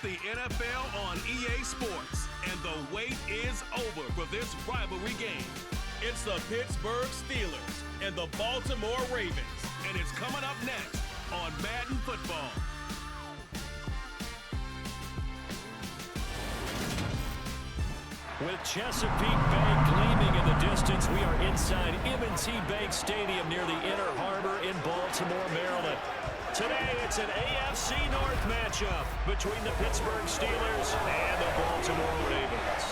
the NFL on EA Sports, and the wait is over for this rivalry game. It's the Pittsburgh Steelers and the Baltimore Ravens, and it's coming up next on Madden Football. With Chesapeake Bay gleaming in the distance, we are inside M&T Bank Stadium near the Inner Harbor in Baltimore, Maryland. Today, it's an AFC North matchup between the Pittsburgh Steelers and the Baltimore Ravens.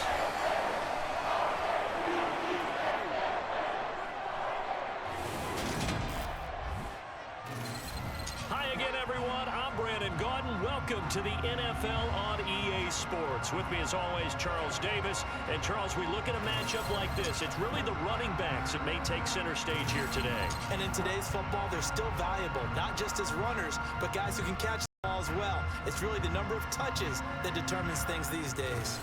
Hi again, everyone. I'm Brandon Gaudin. Welcome to the NFL on EA Sports. With me, as always, Charles Davis. And, Charles, we look at a matchup like this. It's really the running backs that may take center stage here today. And in today's football, they're still valuable, not just as runners, but guys who can catch the ball as well. It's really the number of touches that determines things these days.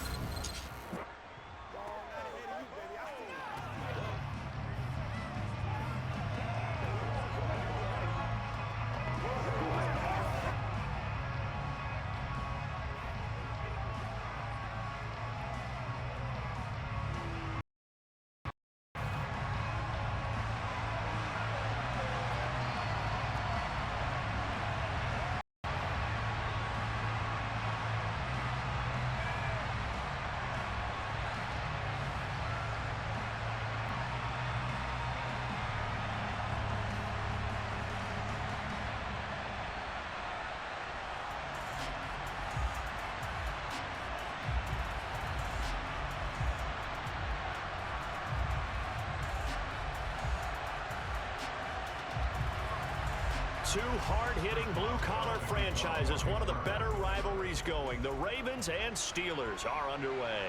Two hard-hitting blue-collar franchises, one of the better rivalries going. The Ravens and Steelers are underway.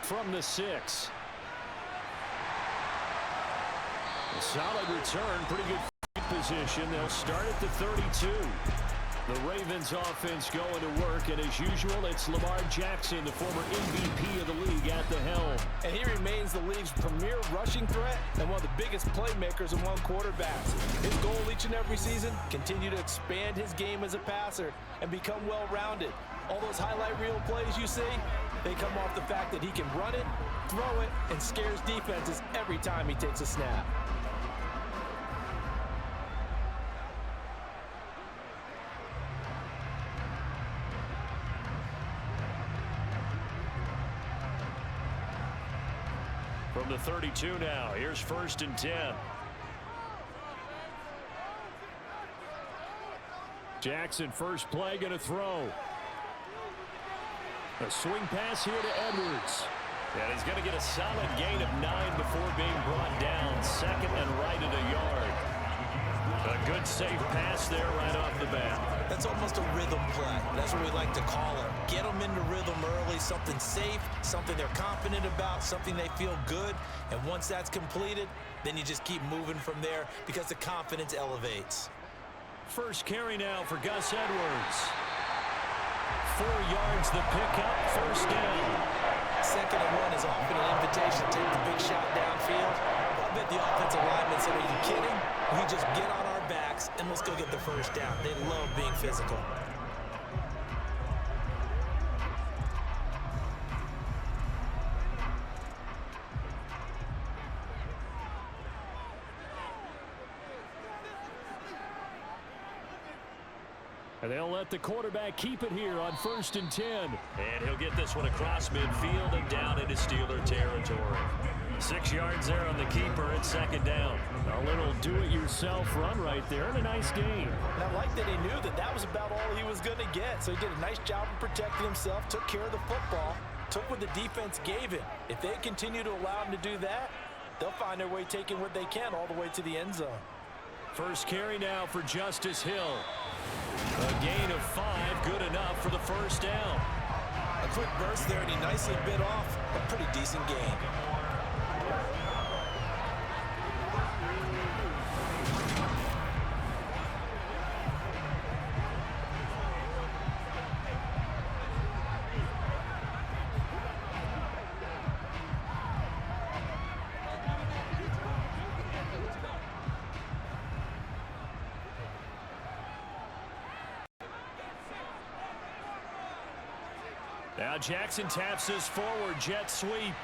From the 6. A solid return, pretty good position. They'll start at the 32. The Ravens offense going to work, and as usual, it's Lamar Jackson, the former MVP of the league, at the helm. And he remains the league's premier rushing threat and one of the biggest playmakers among quarterbacks. His goal each and every season, continue to expand his game as a passer and become well-rounded. All those highlight reel plays you see, they come off the fact that he can run it, throw it, and scares defenses every time he takes a snap. From the 32 now, here's 1st and 10. Jackson, first play, going to throw. A swing pass here to Edwards. And he's going to get a solid gain of 9 before being brought down. Second and right at a yard. A good safe pass there right off the bat. That's almost a rhythm play. That's what we like to call it. Get them into rhythm early, something safe, something they're confident about, something they feel good. And once that's completed, then you just keep moving from there because the confidence elevates. First carry now for Gus Edwards. 4 yards the pickup, first down. 2nd and 1 is often an invitation to take the big shot downfield. I bet the offensive lineman said, "Are you kidding? We just get on our backs and let's go get the first down." They love being physical. And they'll let the quarterback keep it here on 1st and 10. And he'll get this one across midfield and down into Steeler territory. 6 yards there on the keeper at 2nd down. A little do-it-yourself run right there and a nice gain. And I like that he knew that that was about all he was going to get. So he did a nice job of protecting himself, took care of the football, took what the defense gave him. If they continue to allow him to do that, they'll find their way taking what they can all the way to the end zone. First carry now for Justice Hill. A gain of 5, good enough for the first down. A quick burst there, and he nicely bit off a pretty decent gain. Now Jackson taps his forward jet sweep.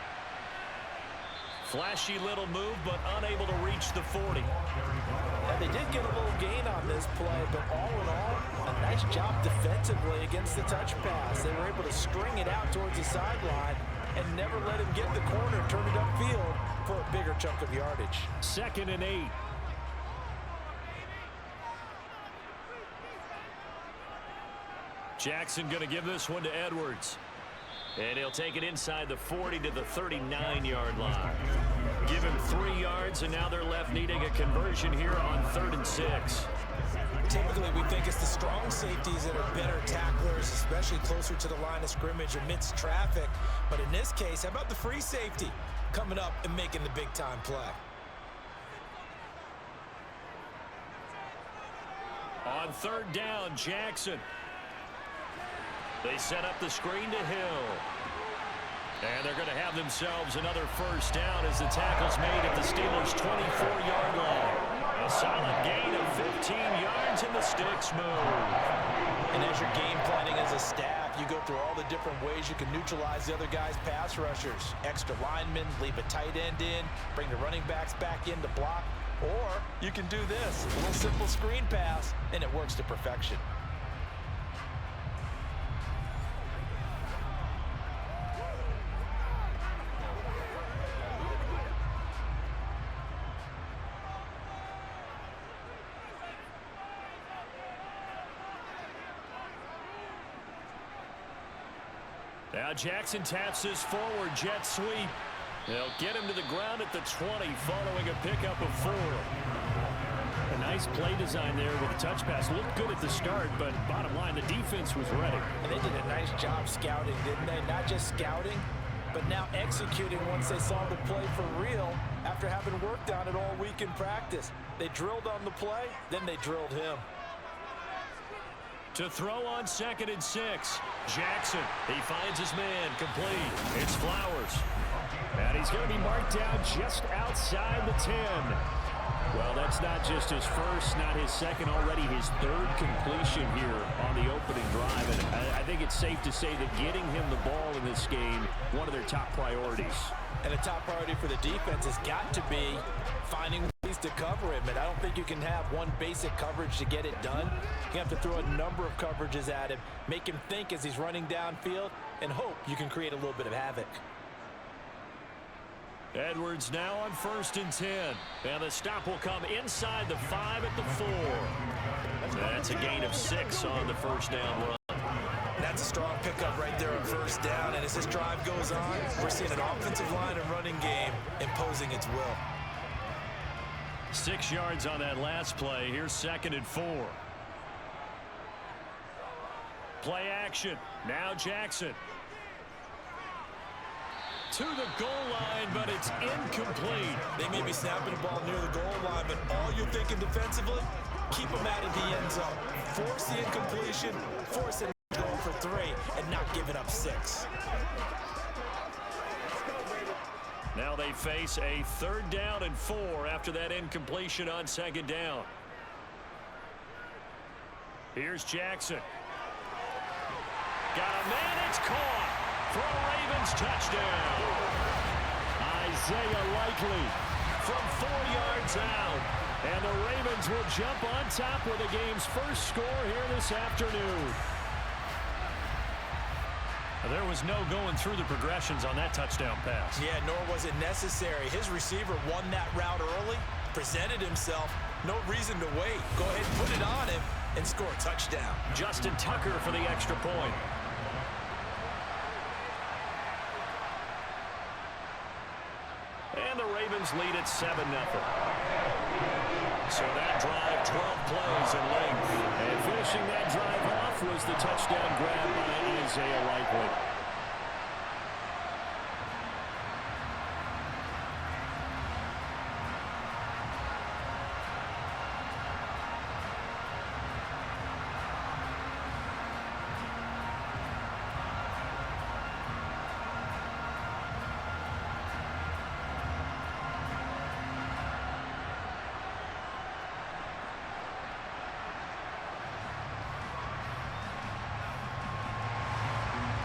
Flashy little move, but unable to reach the 40. Now they did get a little gain on this play, but all in all, a nice job defensively against the touch pass. They were able to string it out towards the sideline and never let him get the corner, turn it upfield for a bigger chunk of yardage. 2nd and 8. Jackson going to give this one to Edwards. And he'll take it inside the 40 to the 39-yard line. Give him 3 yards, and now they're left needing a conversion here on 3rd and 6. Typically, we think it's the strong safeties that are better tacklers, especially closer to the line of scrimmage amidst traffic. But in this case, how about the free safety coming up and making the big-time play? On 3rd down, Jackson. They set up the screen to Hill. And they're going to have themselves another 1st down as the tackle's made at the Steelers' 24-yard line. A solid gain of 15 yards, and the sticks move. And as you're game planning as a staff, you go through all the different ways you can neutralize the other guy's pass rushers. Extra linemen, leave a tight end in, bring the running backs back in to block. Or you can do this, a little simple screen pass, and it works to perfection. Now Jackson taps his forward jet sweep. They'll get him to the ground at the 20 following a pickup of 4. A nice play design there with the touch pass. Looked good at the start, but bottom line, the defense was ready. And they did a nice job scouting, didn't they? Not just scouting, but now executing once they saw the play for real after having worked on it all week in practice. They drilled on the play, then they drilled him. To throw on 2nd and 6. Jackson, he finds his man, complete. It's Flowers. And he's going to be marked down just outside the 10. Well, that's not just his first, not his second, already his 3rd completion here on the opening drive. And I think it's safe to say that getting him the ball in this game, one of their top priorities. And the top priority for the defense has got to be finding ways to cover him. And I don't think you can have one basic coverage to get it done. You have to throw a number of coverages at him, make him think as he's running downfield, and hope you can create a little bit of havoc. Edwards now on 1st and 10. And the stop will come inside the 5 at the 4. That's a gain of 6 on the 1st down run. That's a strong pickup right there on 1st down. And as this drive goes on, we're seeing an offensive line and running game imposing its will. 6 yards on that last play. Here's 2nd and 4. Play action. Now Jackson. To the goal line, but it's incomplete. They may be snapping the ball near the goal line, but all you're thinking defensively, keep them out of the end zone. Force the incompletion, force it going for 3, and not giving up 6. Now they face a 3rd down and 4 after that incompletion on 2nd down. Here's Jackson. Got a man, it's caught for a Ravens touchdown. Isaiah Likely from 4 yards out. And the Ravens will jump on top with the game's first score here this afternoon. There was no going through the progressions on that touchdown pass. Yeah, nor was it necessary. His receiver won that route early, presented himself. No reason to wait. Go ahead and put it on him and score a touchdown. Justin Tucker for the extra point. And the Ravens lead at 7-0. So that drive, 12 plays in length. And finishing that drive off was the touchdown grab by Isaiah Likely.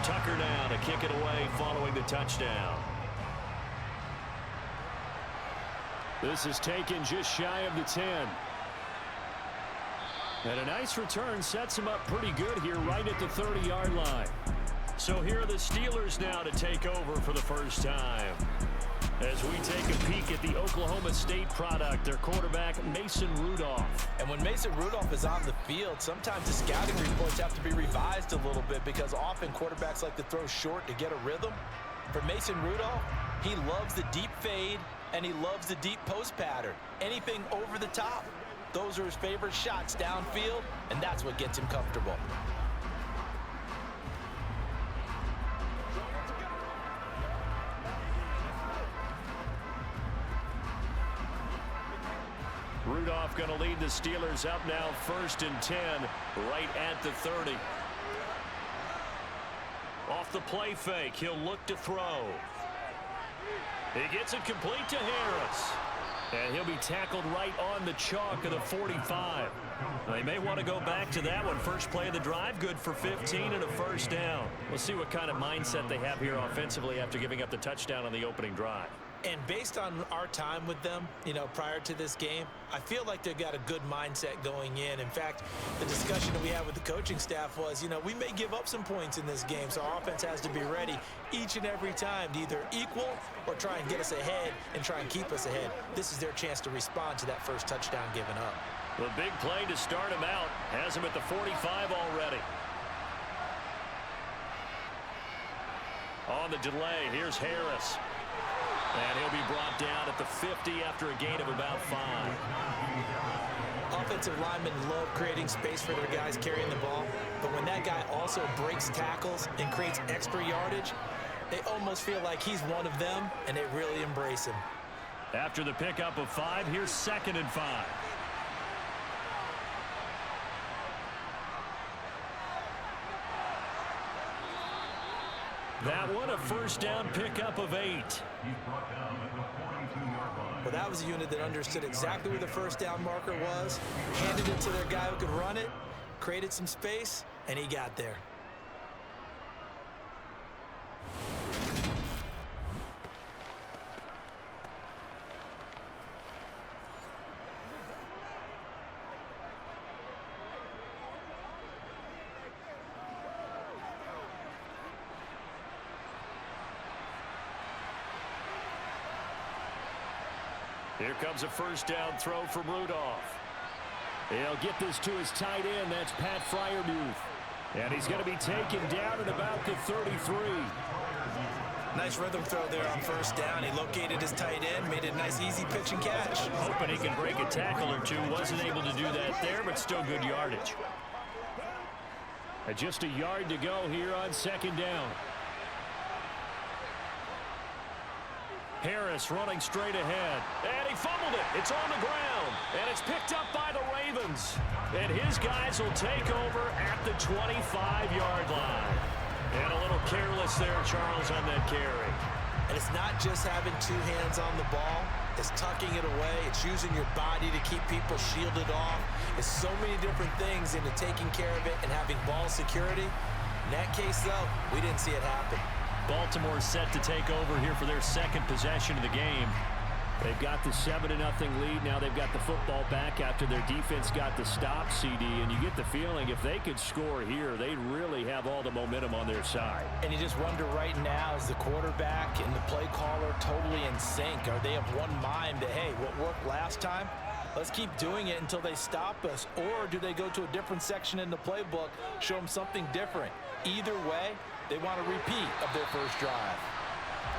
Tucker now to kick it away following the touchdown. This is taken just shy of the 10. And a nice return sets him up pretty good here right at the 30-yard line. So here are the Steelers now to take over for the first time. As we take a peek at the Oklahoma State product, their quarterback, Mason Rudolph. And when Mason Rudolph is on the field, sometimes the scouting reports have to be revised a little bit because often quarterbacks like to throw short to get a rhythm. For Mason Rudolph, he loves the deep fade and he loves the deep post pattern. Anything over the top, those are his favorite shots downfield, and that's what gets him comfortable. Rudolph going to lead the Steelers up now 1st and 10 right at the 30. Off the play fake, he'll look to throw. He gets it complete to Harris. And he'll be tackled right on the chalk of the 45. They may want to go back to that one. First play of the drive, good for 15 and a first down. We'll see what kind of mindset they have here offensively after giving up the touchdown on the opening drive. And based on our time with them, prior to this game, I feel like they've got a good mindset going in. In fact, the discussion that we had with the coaching staff was, we may give up some points in this game, so our offense has to be ready each and every time to either equal or try and get us ahead and try and keep us ahead. This is their chance to respond to that first touchdown given up. The big play to start him out has him at the 45 already. On the delay, here's Harris. And he'll be brought down at the 50 after a gain of about 5. Offensive linemen love creating space for their guys carrying the ball, but when that guy also breaks tackles and creates extra yardage, they almost feel like he's one of them, and they really embrace him. After the pickup of 5, here's 2nd and 5. That one, a first down pickup of 8. Well, that was a unit that understood exactly where the first down marker was, handed it to their guy who could run it, created some space, and he got there. Here comes a first down throw from Rudolph. He'll get this to his tight end. That's Pat Freiermuth. And he's going to be taken down at about the 33. Nice rhythm throw there on first down. He located his tight end, made it a nice easy pitch and catch. Hoping he can break a tackle or two. Wasn't able to do that there, but still good yardage. And just a yard to go here on 2nd down. Harris running straight ahead. And he fumbled it. It's on the ground. And it's picked up by the Ravens. And his guys will take over at the 25-yard line. And a little careless there, Charles, on that carry. And it's not just having 2 hands on the ball. It's tucking it away. It's using your body to keep people shielded off. It's so many different things into taking care of it and having ball security. In that case, though, we didn't see it happen. Baltimore set to take over here for their 2nd possession of the game. They've got the 7-0 lead. Now they've got the football back after their defense got the stop, CD. And you get the feeling if they could score here, they'd really have all the momentum on their side. And you just wonder right now, is the quarterback and the play caller totally in sync? Are they of one mind that, hey, what worked last time, let's keep doing it until they stop us? Or do they go to a different section in the playbook, show them something different? Either way, they want a repeat of their first drive.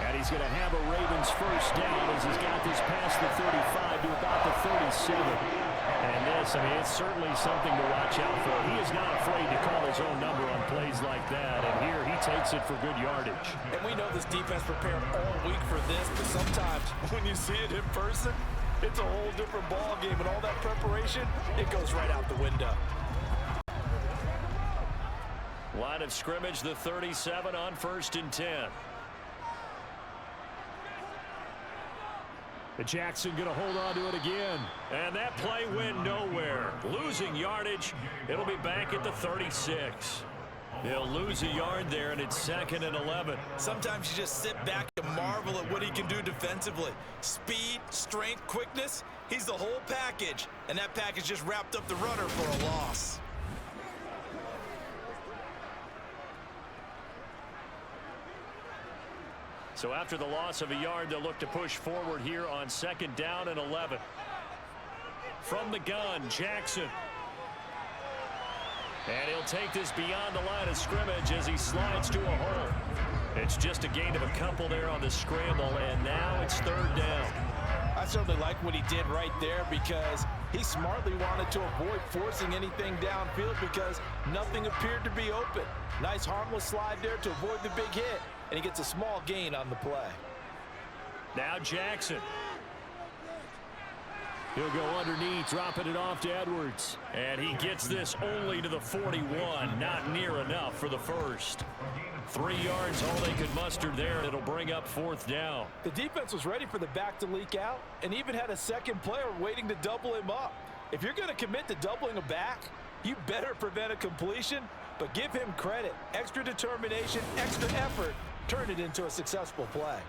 And he's going to have a Ravens first down as he's got this past the 35 to about the 37. And this, it's certainly something to watch out for. He is not afraid to call his own number on plays like that. And here he takes it for good yardage. And we know this defense prepared all week for this, but sometimes when you see it in person, it's a whole different ball game. And all that preparation, it goes right out the window. Line of scrimmage, the 37 on 1st and 10. Jackson going to hold on to it again. And that play went nowhere. Losing yardage. It'll be back at the 36. They'll lose a yard there, and it's 2nd and 11. Sometimes you just sit back and marvel at what he can do defensively. Speed, strength, quickness, he's the whole package. And that package just wrapped up the runner for a loss. So after the loss of a yard, they'll look to push forward here on 2nd down and 11. From the gun, Jackson. And he'll take this beyond the line of scrimmage as he slides to a hole. It's just a gain of a couple there on the scramble, and now it's 3rd down. I certainly like what he did right there because he smartly wanted to avoid forcing anything downfield because nothing appeared to be open. Nice harmless slide there to avoid the big hit, and he gets a small gain on the play. Now Jackson. He'll go underneath, dropping it off to Edwards. And he gets this only to the 41. Not near enough for the first. 3 yards, all they could muster there. It'll bring up 4th down. The defense was ready for the back to leak out and even had a second player waiting to double him up. If you're going to commit to doubling a back, you better prevent a completion, but give him credit. Extra determination, extra effort, turn it into a successful play.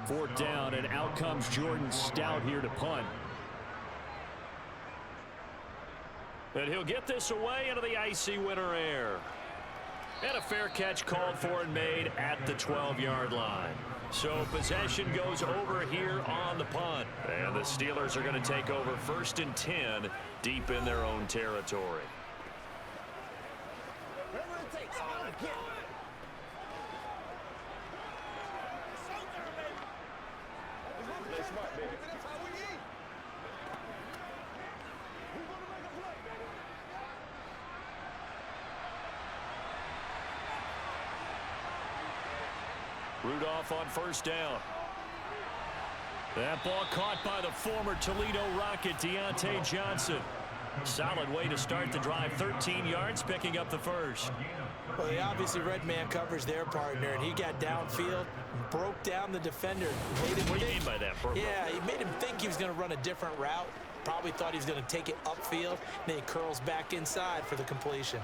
Fourth down, and out comes Jordan Stout here to punt. And he'll get this away into the icy winter air. And a fair catch called for and made at the 12-yard line. So possession goes over here on the punt. And the Steelers are going to take over 1st and 10 deep in their own territory. Rudolph on 1st down. That ball caught by the former Toledo Rocket, Deontay Johnson. Solid way to start the drive. 13 yards, picking up the first. Well, they obviously read man coverage their partner, and he got downfield, broke down the defender. What do you mean by that, Purple? Yeah, he made him think he was going to run a different route. Probably thought he was going to take it upfield. Then he curls back inside for the completion.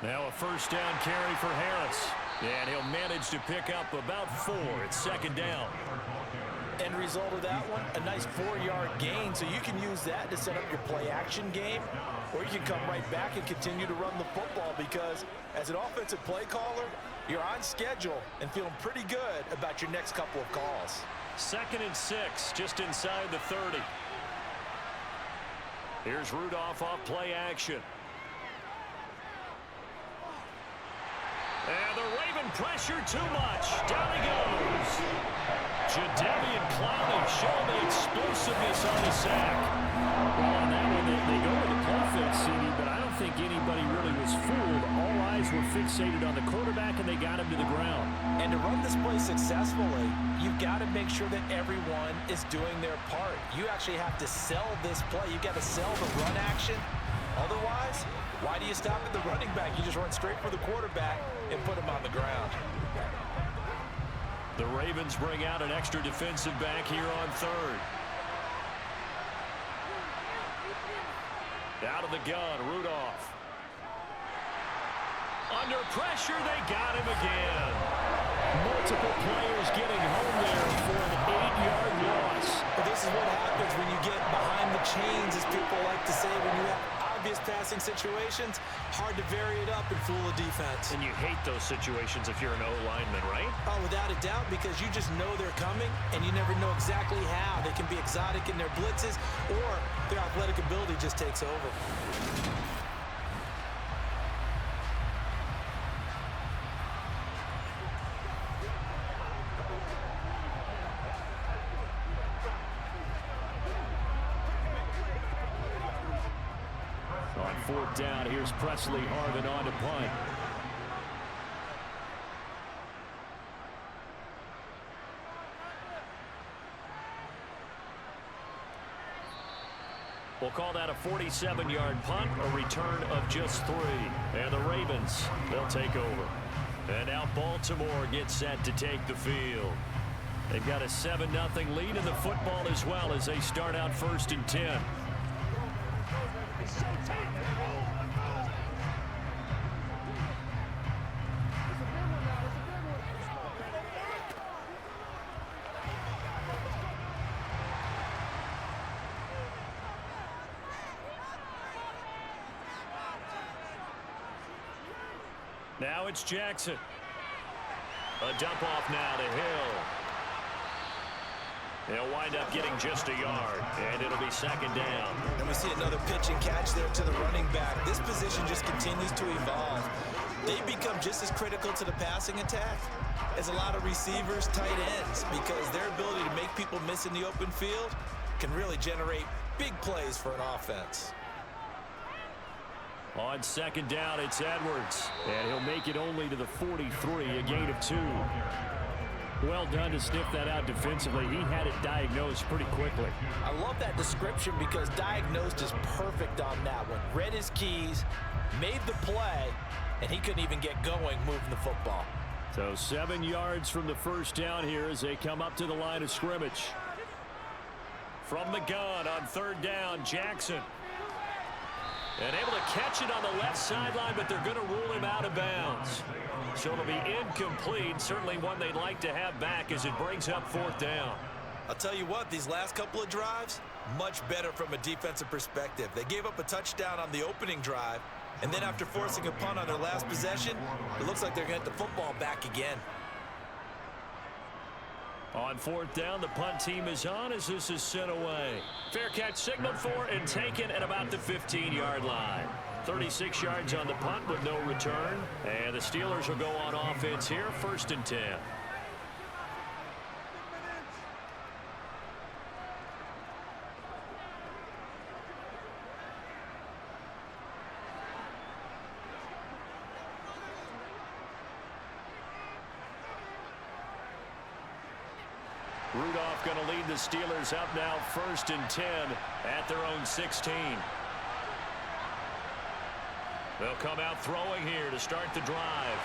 Now a 1st down carry for Harris. And he'll manage to pick up about 4. It's 2nd down. End result of that one, a nice 4-yard gain. So you can use that to set up your play-action game, or you can come right back and continue to run the football because as an offensive play caller, you're on schedule and feeling pretty good about your next couple of calls. 2nd and 6, just inside the 30. Here's Rudolph off play action. And the Raven pressure too much. Down he goes. Jadeveon Clowney showing the explosiveness on the sack. Well, on that one, they go with the play fix, CD, but I don't think anybody really was fooled. All eyes were fixated on the quarterback, and they got him to the ground. And to run this play successfully, you've got to make sure that everyone is doing their part. You actually have to sell this play. You've got to sell the run action. Otherwise, why do you stop at the running back? You just run straight for the quarterback and put him on the ground. The Ravens bring out an extra defensive back here on 3rd. Out of the gun, Rudolph. Under pressure, they got him again. Multiple players getting home there for an 8-yard loss. But this is what happens when you get behind the chains, as people like to say, when you have obvious passing situations, hard to vary it up and fool a defense. And you hate those situations if you're an O-lineman, right? Oh, without a doubt, because you just know they're coming, and you never know exactly how. They can be exotic in their blitzes, or their athletic ability just takes over. On 4th down, here's Presley Harvin on to punt. We'll call that a 47-yard punt, a return of just 3. And the Ravens, they'll take over. And now Baltimore gets set to take the field. They've got a 7-0 lead in the football as well as they start out 1st and 10. Now it's Jackson. A dump off now to Hill. They'll wind up getting just a yard, and it'll be 2nd down. And we see another pitch and catch there to the running back. This position just continues to evolve. They become just as critical to the passing attack as a lot of receivers, tight ends, because their ability to make people miss in the open field can really generate big plays for an offense. On 2nd down, it's Edwards, and he'll make it only to the 43, a gain of 2. Well done to sniff that out defensively. He had it diagnosed pretty quickly. I love that description because diagnosed is perfect on that one. Read his keys, made the play, and he couldn't even get going moving the football. So 7 yards from the 1st down here as they come up to the line of scrimmage. From the gun on 3rd down, Jackson. And able to catch it on the left sideline, but they're going to rule him out of bounds. So it'll be incomplete. Certainly one they'd like to have back as it brings up 4th down. I'll tell you what, these last couple of drives, much better from a defensive perspective. They gave up a touchdown on the opening drive, and then after forcing a punt on their last possession, it looks like they're going to get the football back again. On 4th down, the punt team is on as this is sent away. Fair catch signaled for and taken at about the 15-yard line. 36 yards on the punt with no return. And the Steelers will go on offense here, 1st and 10. Rudolph going to lead the Steelers up now 1st and 10 at their own 16. They'll come out throwing here to start the drive.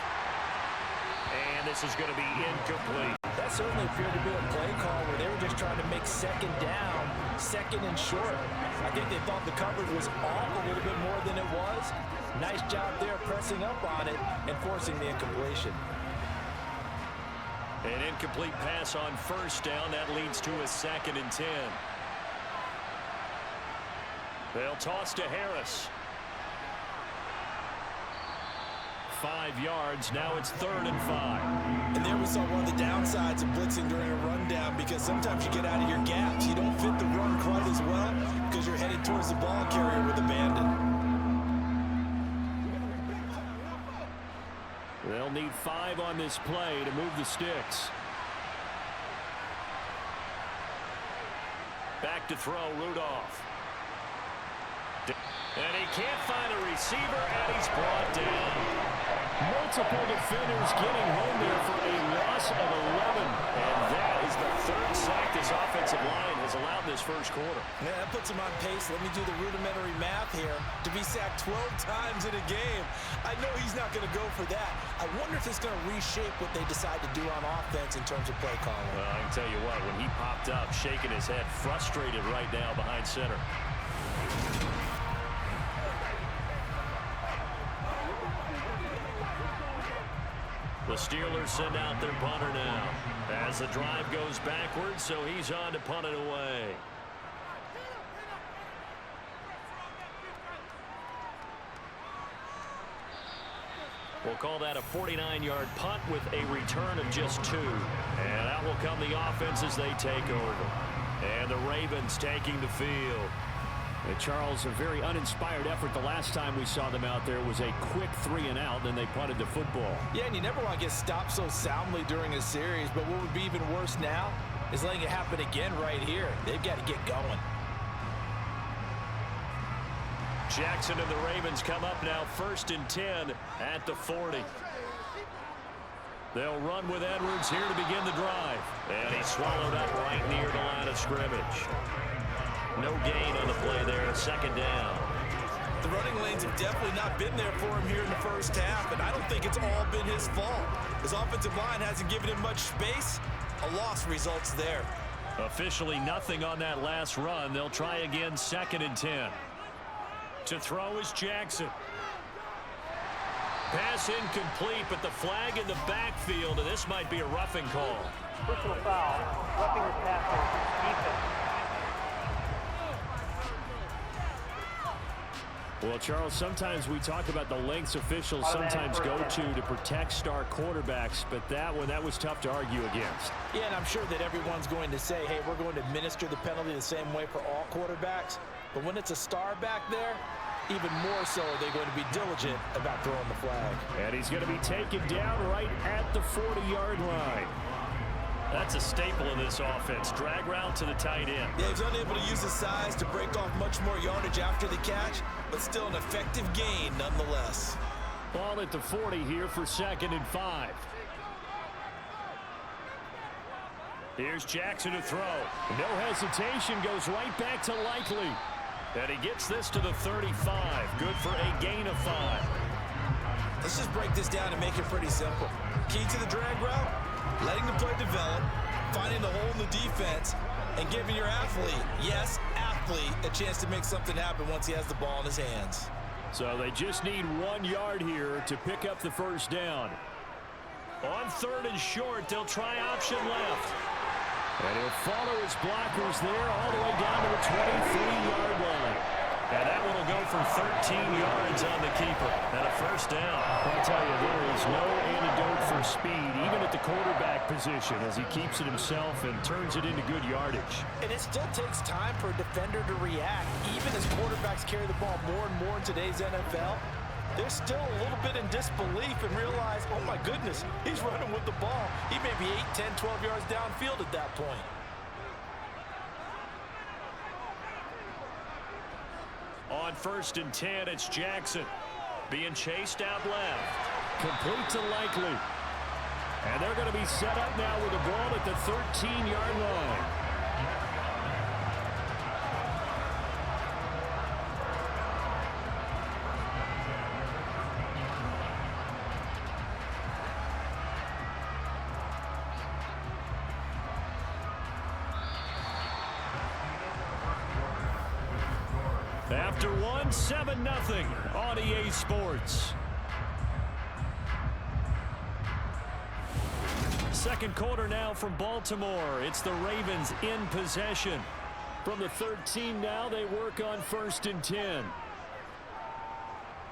And this is going to be incomplete. That certainly appeared to be a play call where they were just trying to make 2nd down, 2nd and short. I think they thought the coverage was off a little bit more than it was. Nice job there pressing up on it and forcing the incompletion. An incomplete pass on 1st down. That leads to a 2nd and 10. They'll toss to Harris. 5 yards. Now it's 3rd and 5. And there we saw one of the downsides of blitzing during a rundown, because sometimes you get out of your gaps. You don't fit the run quite as well because you're headed towards the ball carrier with abandon. They'll need 5 on this play to move the sticks. Back to throw, Rudolph. And he can't find a receiver, and he's brought down. Multiple defenders getting home there for a loss of 11. And that is the 3rd sack this offensive line has allowed this 1st quarter. Yeah, that puts him on pace. Let me do the rudimentary math here. To be sacked 12 times in a game, I know he's not going to go for that. I wonder if it's going to reshape what they decide to do on offense in terms of play calling. Well, I can tell you what, when he popped up, shaking his head, frustrated right now behind center. The Steelers send out their punter now as the drive goes backwards, so he's on to punt it away. We'll call that a 49-yard punt with a return of just 2. And out will come the offense as they take over. And the Ravens taking the field. And Charles, a very uninspired effort. The last time we saw them out there was a quick 3-and-out, then they punted the football. Yeah, and you never want to get stopped so soundly during a series, but what would be even worse now is letting it happen again right here. They've got to get going. Jackson and the Ravens come up now 1st and 10 at the 40. They'll run with Edwards here to begin the drive. And he's swallowed up right near the line of scrimmage. No gain on the play there, second down. The running lanes have definitely not been there for him here in the first half, and I don't think it's all been his fault. His offensive line hasn't given him much space. A loss results there. Officially nothing on that last run. They'll try again, 2nd and 10. To throw is Jackson. Pass incomplete, but the flag in the backfield, and this might be a roughing call. Personal foul, roughing the passer, defense. Well, Charles, sometimes we talk about the lengths officials sometimes go to protect star quarterbacks, but that was tough to argue against. Yeah, and I'm sure that everyone's going to say, hey, we're going to administer the penalty the same way for all quarterbacks. But when it's a star back there, even more so are they going to be diligent about throwing the flag. And he's going to be taken down right at the 40-yard line. That's a staple of this offense. Drag route to the tight end. Yeah, he's unable to use his size to break off much more yardage after the catch, but still an effective gain nonetheless. Ball at the 40 here for 2nd and 5. Here's Jackson to throw. No hesitation, goes right back to Likely. And he gets this to the 35. Good for a gain of 5. Let's just break this down and make it pretty simple. Key to the drag route, letting the play develop, finding the hole in the defense, and giving your athlete, yes, athlete, a chance to make something happen once he has the ball in his hands. So they just need 1 yard here to pick up the first down. On 3rd and short, they'll try option left. And he'll follow his blockers there all the way down to the 23-yard line. And that one will go for 13 yards on the keeper. And a first down. I'll tell you, there is no antidote for speed, even at the quarterback position, as he keeps it himself and turns it into good yardage. And it still takes time for a defender to react. Even as quarterbacks carry the ball more and more in today's NFL, they're still a little bit in disbelief and realize, oh my goodness, he's running with the ball. He may be 8, 10, 12 yards downfield at that point. On 1st and 10, it's Jackson. Being chased out left. Complete to Likely. And they're going to be set up now with the ball at the 13-yard line. After 7-0 on EA Sports. Second quarter now from Baltimore. It's the Ravens in possession. From the 13 now, they work on 1st and 10.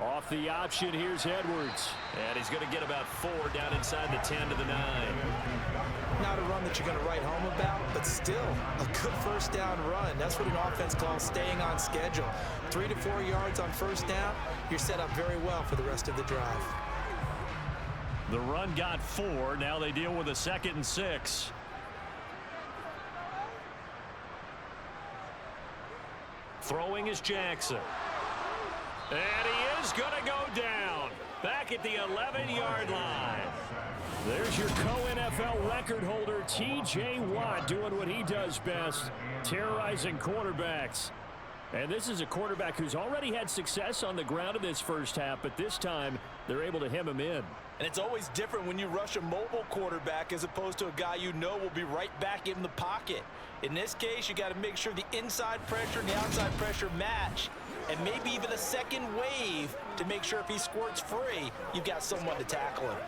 Off the option, here's Edwards. And he's going to get about 4 down inside the 10 to the 9. Not a run that you're going to write home about, but still a good first down run. That's what an offense calls staying on schedule. 3 to 4 yards on first down, you're set up very well for the rest of the drive. The run got 4. Now they deal with a 2nd and 6. Throwing is Jackson. And he is going to go down. Back at the 11-yard line. There's your co-NFL record holder, T.J. Watt, doing what he does best, terrorizing quarterbacks. And this is a quarterback who's already had success on the ground in this first half, but this time they're able to hem him in. And it's always different when you rush a mobile quarterback as opposed to a guy you know will be right back in the pocket. In this case, you got to make sure the inside pressure and the outside pressure match, and maybe even a second wave to make sure if he squirts free, you've got someone to tackle him.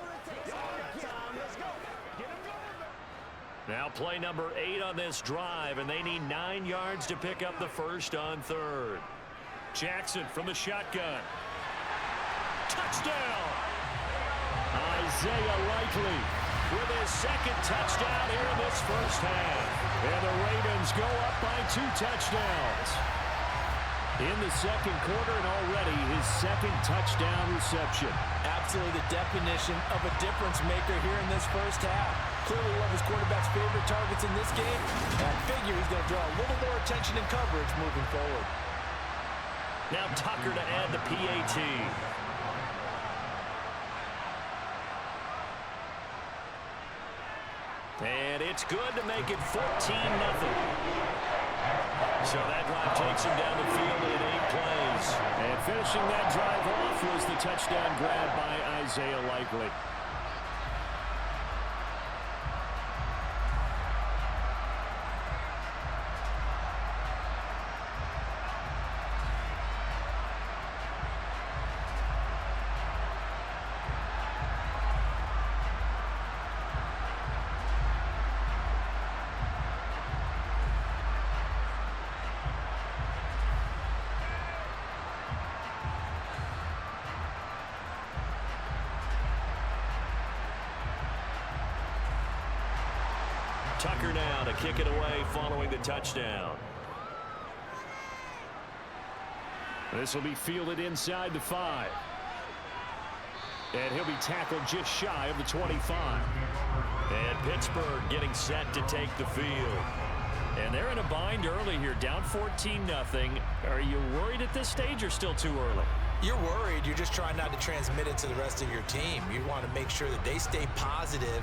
Now play number 8 on this drive, and they need 9 yards to pick up the first on 3rd. Jackson from the shotgun. Touchdown! Isaiah Likely with his 2nd touchdown here in this first half. And the Ravens go up by 2 touchdowns. In the second quarter, and already his 2nd touchdown reception. Absolutely the definition of a difference maker here in this first half. Clearly one of his quarterback's favorite targets in this game. And I figure he's going to draw a little more attention and coverage moving forward. Now Tucker to add the PAT. And it's good to make it 14-0. So that drive takes him down the field in 8 plays. And finishing that drive off was the touchdown grab by Isaiah Likely. Tucker now to kick it away following the touchdown. This will be fielded inside the 5. And he'll be tackled just shy of the 25. And Pittsburgh getting set to take the field. And they're in a bind early here, down 14-0. Are you worried at this stage or still too early? You're worried. You're just trying not to transmit it to the rest of your team. You want to make sure that they stay positive.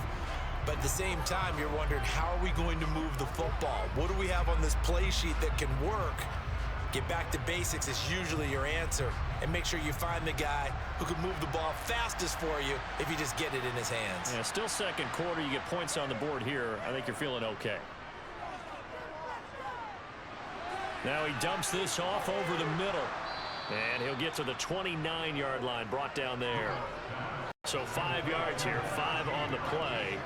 But at the same time, you're wondering, how are we going to move the football? What do we have on this play sheet that can work? Get back to basics is usually your answer. And make sure you find the guy who can move the ball fastest for you if you just get it in his hands. Yeah, still second quarter. You get points on the board here. I think you're feeling okay. Now he dumps this off over the middle. And he'll get to the 29-yard line, brought down there. So 5 yards here, 5 on the play.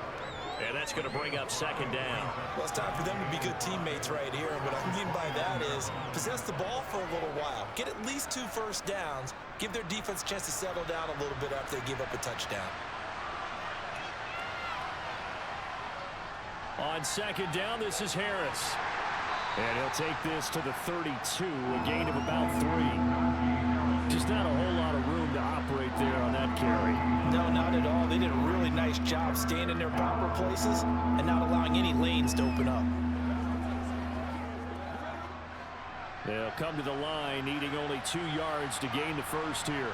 And that's going to bring up second down. Well, it's time for them to be good teammates right here. And what I mean by that is possess the ball for a little while. Get at least 2 first downs. Give their defense a chance to settle down a little bit after they give up a touchdown. On second down, this is Harris. And he'll take this to the 32, a gain of about 3. Just not a whole lot of room to operate there on that carry. No, not at all. They did a really nice job staying in their proper places and not allowing any lanes to open up. They'll come to the line, needing only 2 yards to gain the first here.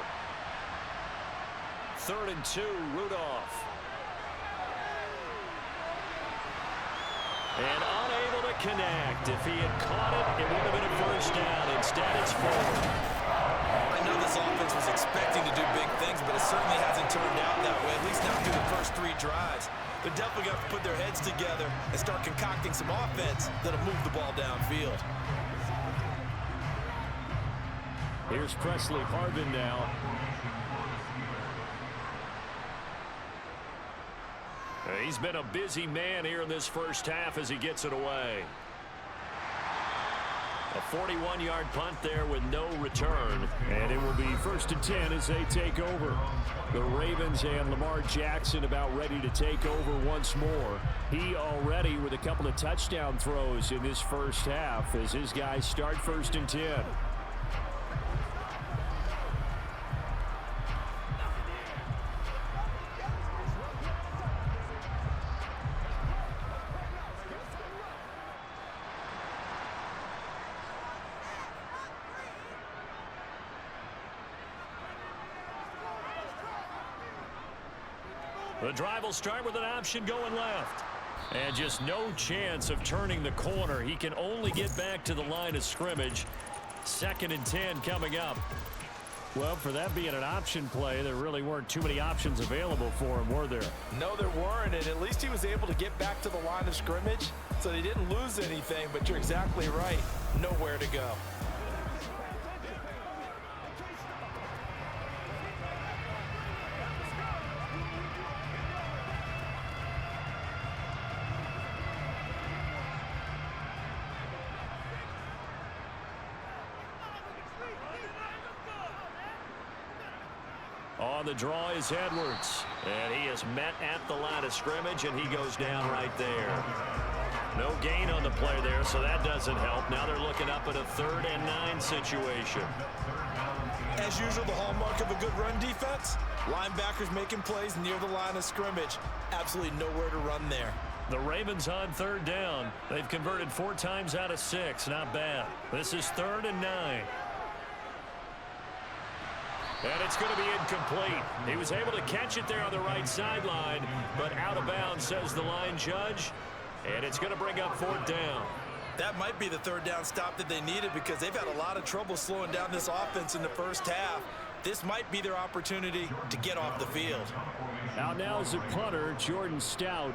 3rd and 2, Rudolph. And unable to connect. If he had caught it, it would have been a first down. Instead, it's 4. I know this offense was expecting to do big things, but it certainly hasn't turned out that way, at least not through the first 3 drives. They're definitely going to put their heads together and start concocting some offense that'll move the ball downfield. Here's Presley Harvin now. He's been a busy man here in this first half as he gets it away. A 41-yard punt there with no return. And it will be 1st and 10 as they take over. The Ravens and Lamar Jackson about ready to take over once more. He already with a couple of touchdown throws in this first half as his guys start 1st and 10. The drive will start with an option going left. And just no chance of turning the corner. He can only get back to the line of scrimmage. 2nd and 10 coming up. Well, for that being an option play, there really weren't too many options available for him, were there? No, there weren't, and at least he was able to get back to the line of scrimmage, so they didn't lose anything, but you're exactly right. Nowhere to go. On the draw is Edwards. And he is met at the line of scrimmage, and he goes down right there. No gain on the play there, so that doesn't help. Now they're looking up at a 3rd and 9 situation. As usual, the hallmark of a good run defense, linebackers making plays near the line of scrimmage. Absolutely nowhere to run there. The Ravens on 3rd down. They've converted 4 times out of 6. Not bad. This is 3rd and 9. And it's going to be incomplete. He was able to catch it there on the right sideline, but out of bounds, says the line judge. And it's going to bring up 4th down. That might be the third down stop that they needed because they've had a lot of trouble slowing down this offense in the first half. This might be their opportunity to get off the field. Out now is the punter, Jordan Stout.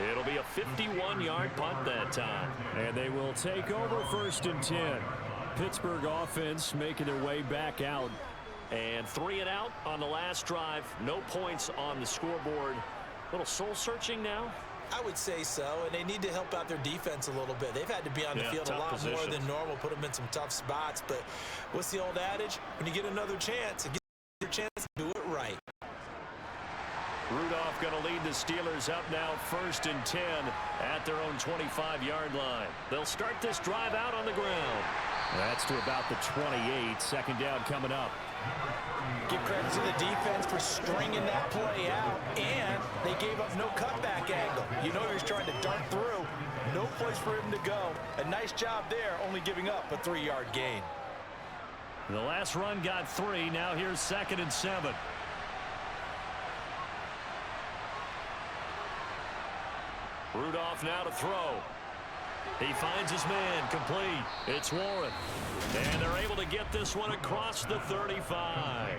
It'll be a 51-yard punt that time. And they will take over 1st and 10. Pittsburgh offense making their way back out. And 3 and out on the last drive. No points on the scoreboard. A little soul-searching now? I would say so, and they need to help out their defense a little bit. They've had to be on the field a lot more than normal, put them in some tough spots. But what's the old adage? When you get another chance, you get another chance to do it right. Rudolph going to lead the Steelers up now 1st and 10 at their own 25-yard line. They'll start this drive out on the ground. That's to about the 28. 2nd down coming up. Give credit to the defense for stringing that play out, and they gave up no cutback angle. You know he's trying to dart through. No place for him to go. A nice job there, only giving up a 3-yard gain. The last run got 3. Now here's 2nd and 7. Rudolph now to throw. He finds his man, complete. It's Warren. And they're able to get this one across the 35.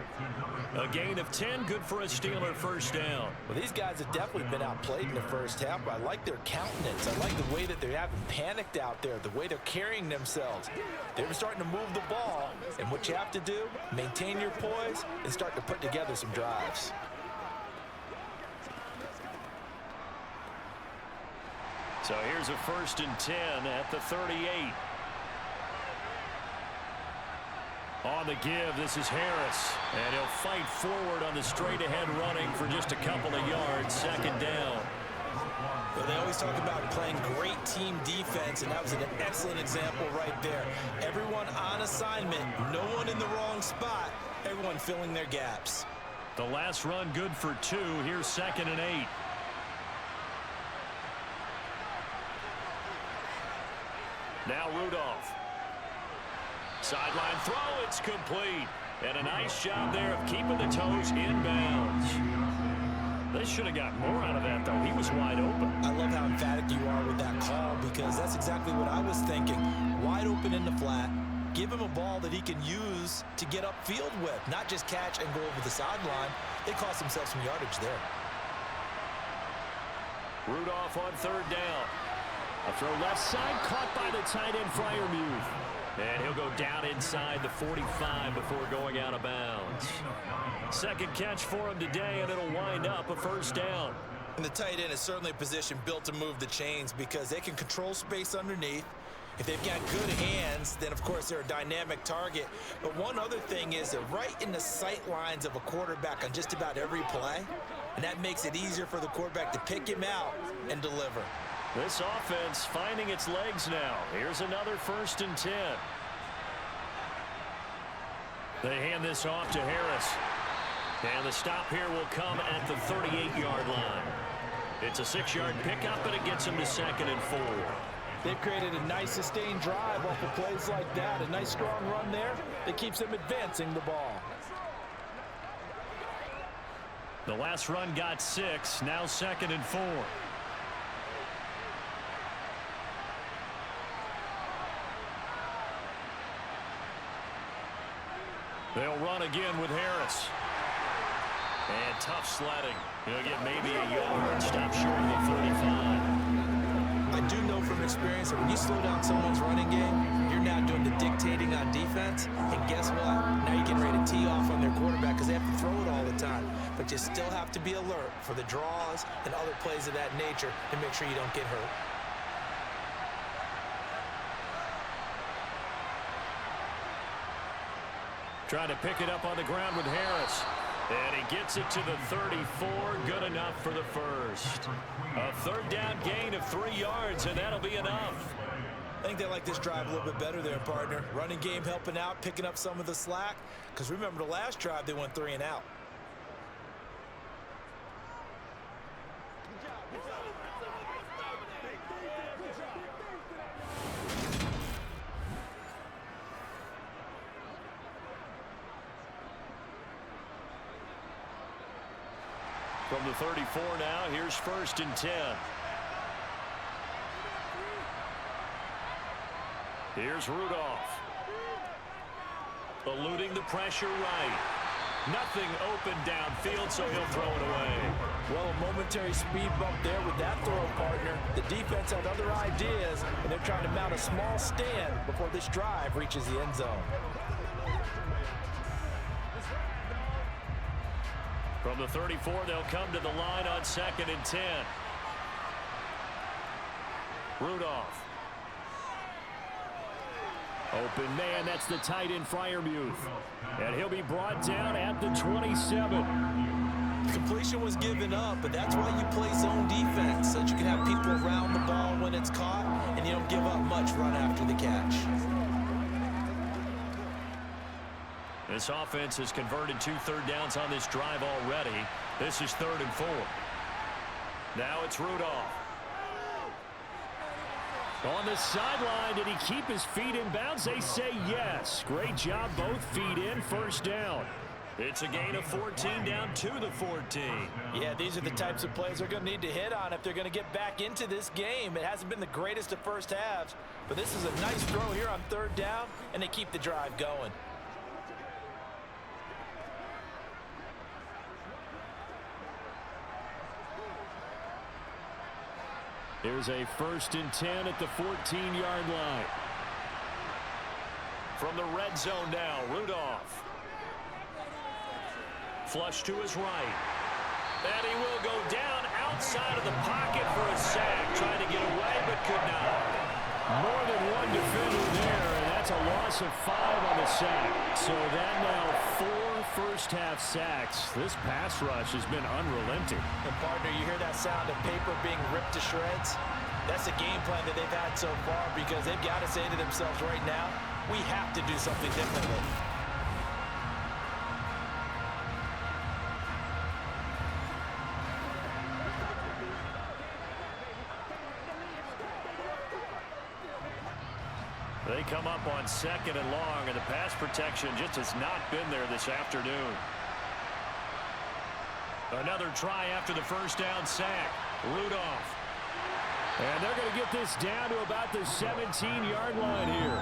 A gain of 10, good for a Steeler 1st down. Well, these guys have definitely been outplayed in the first half, but I like their countenance. I like the way that they haven't panicked out there, the way they're carrying themselves. They're starting to move the ball, and what you have to do, maintain your poise and start to put together some drives. So here's a 1st and 10 at the 38. On the give, this is Harris. And he'll fight forward on the straight-ahead running for just a couple of yards. 2nd down. Well, they always talk about playing great team defense, and that was an excellent example right there. Everyone on assignment, no one in the wrong spot, everyone filling their gaps. The last run good for 2. Here's 2nd and 8. Now Rudolph. Sideline throw, it's complete. And a nice job there of keeping the toes in bounds. They should have got more out of that, though. He was wide open. I love how emphatic you are with that call because that's exactly what I was thinking. Wide open in the flat. Give him a ball that he can use to get upfield with, not just catch and go over the sideline. They cost themselves some yardage there. Rudolph on 3rd down. A throw left side, caught by the tight end Freiermuth. And he'll go down inside the 45 before going out of bounds. 2nd catch for him today, and it'll wind up a 1st down. And the tight end is certainly a position built to move the chains because they can control space underneath. If they've got good hands, then of course they're a dynamic target. But one other thing is they're right in the sight lines of a quarterback on just about every play. And that makes it easier for the quarterback to pick him out and deliver. This offense finding its legs now. Here's another 1st and 10. They hand this off to Harris. And the stop here will come at the 38-yard line. It's a 6-yard pickup, and it gets him to 2nd and 4. They've created a nice sustained drive off of plays like that. A nice strong run there that keeps them advancing the ball. The last run got 6. Now 2nd and 4. They'll run again with Harris. And tough sledding. He'll get maybe a yard. Stop short of the 35. I do know from experience that when you slow down someone's running game, you're now doing the dictating on defense. And guess what? Now you're getting ready to tee off on their quarterback because they have to throw it all the time. But you still have to be alert for the draws and other plays of that nature to make sure you don't get hurt. Trying to pick it up on the ground with Harris. And he gets it to the 34. Good enough for the 1st. A 3rd down gain of 3 yards, and that'll be enough. I think they like this drive a little bit better there, partner. Running game helping out, picking up some of the slack. Because remember, the last drive, they went 3 and out. From the 34 now, here's 1st and 10. Here's Rudolph. Eluding the pressure right. Nothing open downfield, so he'll throw it away. Well, a momentary speed bump there with that throw, partner. The defense had other ideas, and they're trying to mount a small stand before this drive reaches the end zone. From the 34, they'll come to the line on 2nd and 10. Rudolph. Open man, that's the tight end Freiermuth. And he'll be brought down at the 27. Completion was given up, but that's why you play zone defense, so that you can have people around the ball when it's caught, and you don't give up much run after the catch. This offense has converted 2 third downs on this drive already. This is 3rd and 4. Now it's Rudolph. On the sideline, did he keep his feet in bounds? They say yes. Great job, both feet in, 1st down. It's a gain of 14 down to the 14. Yeah, these are the types of plays they're going to need to hit on if they're going to get back into this game. It hasn't been the greatest of first halves, but this is a nice throw here on 3rd down, and they keep the drive going. Here's a 1st and 10 at the 14-yard line. From the red zone now, Rudolph. Flush to his right. And he will go down outside of the pocket for a sack. Trying to get away, but could not. More than one defender there, and that's a loss of 5 on the sack. So that now 4 first-half sacks. This pass rush has been unrelenting. And, partner, you hear that sound of paper being ripped to shreds? That's the game plan that they've had so far, because they've got to say to themselves right now, we have to do something differently. They come up on 2nd and long, and the pass protection just has not been there this afternoon. Another try after the 1st down sack. Rudolph. And they're going to get this down to about the 17-yard line here.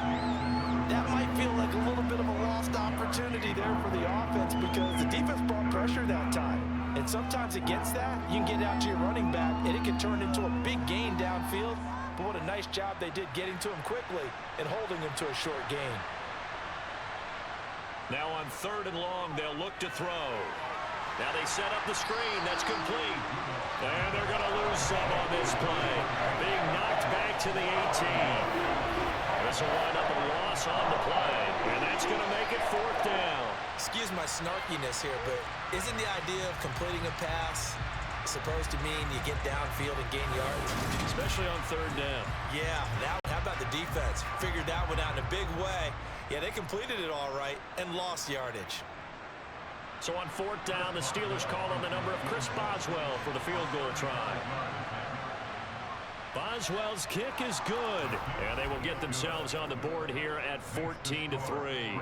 That might feel like a little bit of a lost opportunity there for the offense, because the defense brought pressure that time. And sometimes against that, you can get out to your running back, and it can turn into a big gain downfield. But what a nice job they did getting to him quickly and holding him to a short gain. Now on 3rd and long, they'll look to throw. Now they set up the screen. That's complete. And they're going to lose some on this play. Being knocked back to the 18. This will wind up a loss on the play. And that's going to make it 4th down. Excuse my snarkiness here, but isn't the idea of completing a pass supposed to mean you get downfield and gain yards? Especially on 3rd down. Yeah, now how about the defense? Figured that one out in a big way. Yeah, they completed it all right and lost yardage. So on 4th down, the Steelers call on the number of Chris Boswell for the field goal try. Boswell's kick is good, and they will get themselves on the board here at 14-3.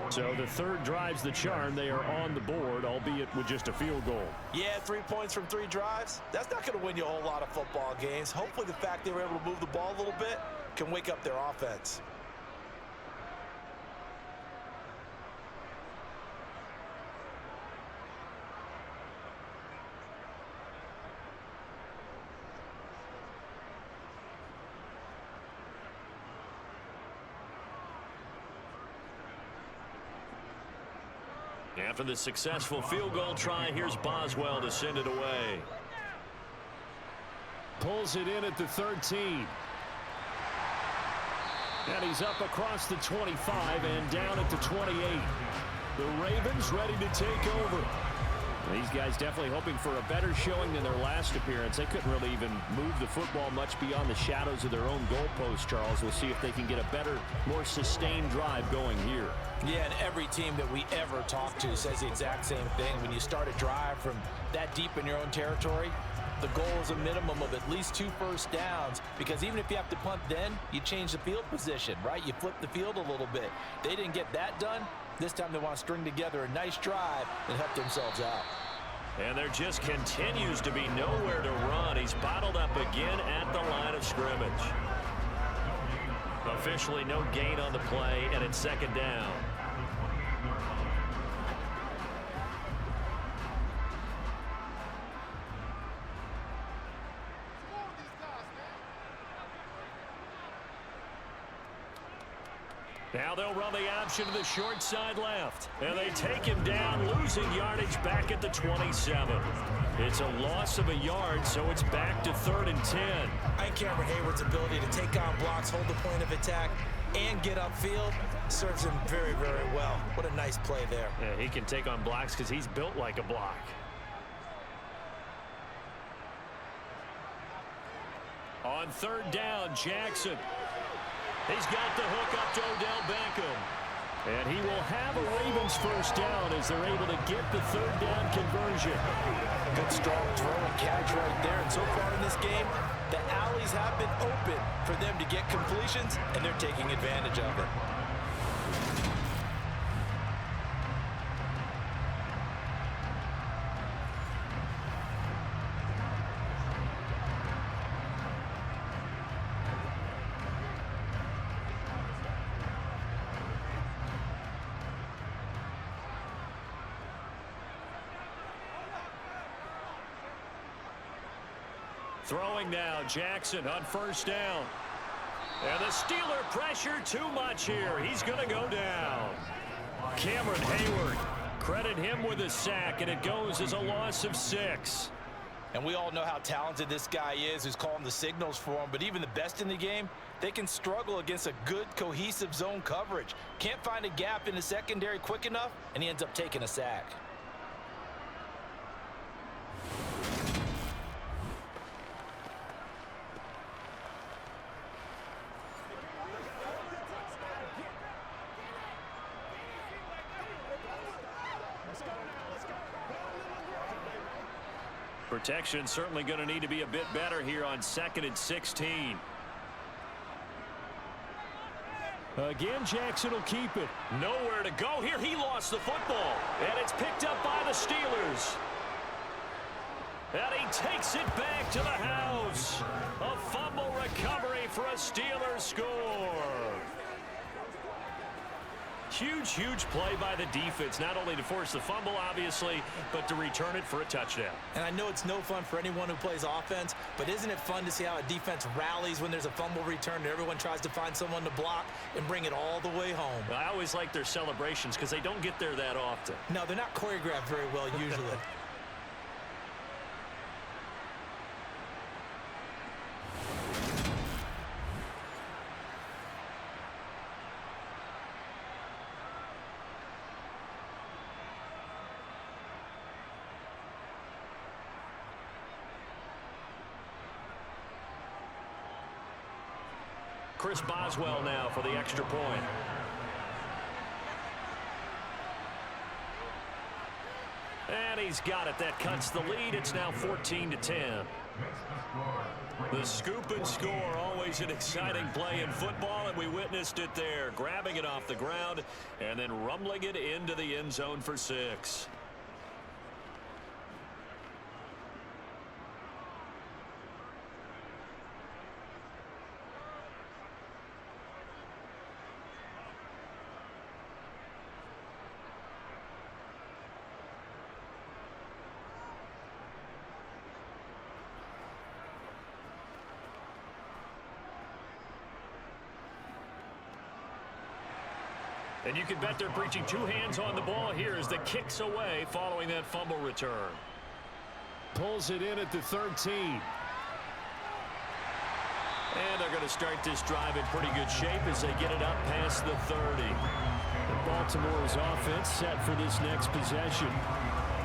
So the 3rd drives the charm. They are on the board, albeit with just a field goal. Yeah, 3 points from 3 drives. That's not going to win you a whole lot of football games. Hopefully the fact they were able to move the ball a little bit can wake up their offense. After the successful field goal try, here's Boswell to send it away. Pulls it in at the 13. And he's up across the 25 and down at the 28. The Ravens ready to take over. These guys definitely hoping for a better showing than their last appearance. They couldn't really even move the football much beyond the shadows of their own goalpost, Charles. We'll see if they can get a better, more sustained drive going here. Yeah, and every team that we ever talk to says the exact same thing. When you start a drive from that deep in your own territory, the goal is a minimum of at least 2 first downs, because even if you have to punt then, you change the field position, right? You flip the field a little bit. They didn't get that done. This time they want to string together a nice drive and help themselves out. And there just continues to be nowhere to run. He's bottled up again at the line of scrimmage. Officially no gain on the play, and it's second down. Now they'll run the option to the short side left. And they take him down, losing yardage back at the 27. It's a loss of a yard, so it's back to 3rd and 10. I think Cameron Hayward's ability to take on blocks, hold the point of attack, and get upfield serves him very, very well. What a nice play there. Yeah, he can take on blocks because he's built like a block. On 3rd down, Jackson. He's got the hook up to Odell Beckham. And he will have a Ravens first down as they're able to get the 3rd down conversion. Good strong throw and catch right there. And so far in this game, the alleys have been open for them to get completions, and they're taking advantage of it. Throwing now, Jackson on 1st down. And the Steeler pressure too much here. He's going to go down. Cameron Hayward, credit him with a sack, and it goes as a loss of 6. And we all know how talented this guy is, who's calling the signals for him. But even the best in the game, they can struggle against a good, cohesive zone coverage. Can't find a gap in the secondary quick enough, and he ends up taking a sack. Protection certainly going to need to be a bit better here on 2nd and 16. Again, Jackson will keep it. Nowhere to go here. He lost the football. And it's picked up by the Steelers. And he takes it back to the house. A fumble recovery for a Steelers score. Huge, huge play by the defense, not only to force the fumble, obviously, but to return it for a touchdown. And I know it's no fun for anyone who plays offense, but isn't it fun to see how a defense rallies when there's a fumble return and everyone tries to find someone to block and bring it all the way home? I always like their celebrations because they don't get there that often. No, they're not choreographed very well usually. Chris Boswell now for the extra point. And he's got it. That cuts the lead. It's now 14-10. The scoop and score, always an exciting play in football, and we witnessed it there. Grabbing it off the ground and then rumbling it into the end zone for 6. And you can bet they're preaching 2 hands on the ball here as the kick's away following that fumble return. Pulls it in at the 13. And they're going to start this drive in pretty good shape as they get it up past the 30. And Baltimore's offense set for this next possession.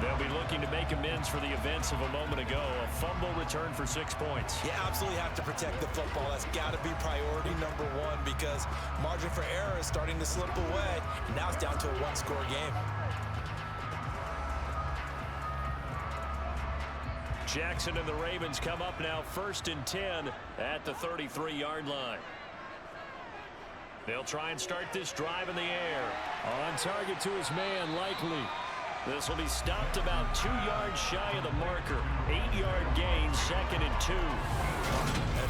They'll be looking to make amends for the events of a moment ago. A fumble return for 6 points. You absolutely have to protect the football. That's got to be priority number 1 because margin for error is starting to slip away. And now it's down to a 1-score game. Jackson and the Ravens come up now 1st and 10 at the 33-yard line. They'll try and start this drive in the air. On target to his man, Likely. This will be stopped about 2 yards shy of the marker. 8-yard gain, 2nd and 2.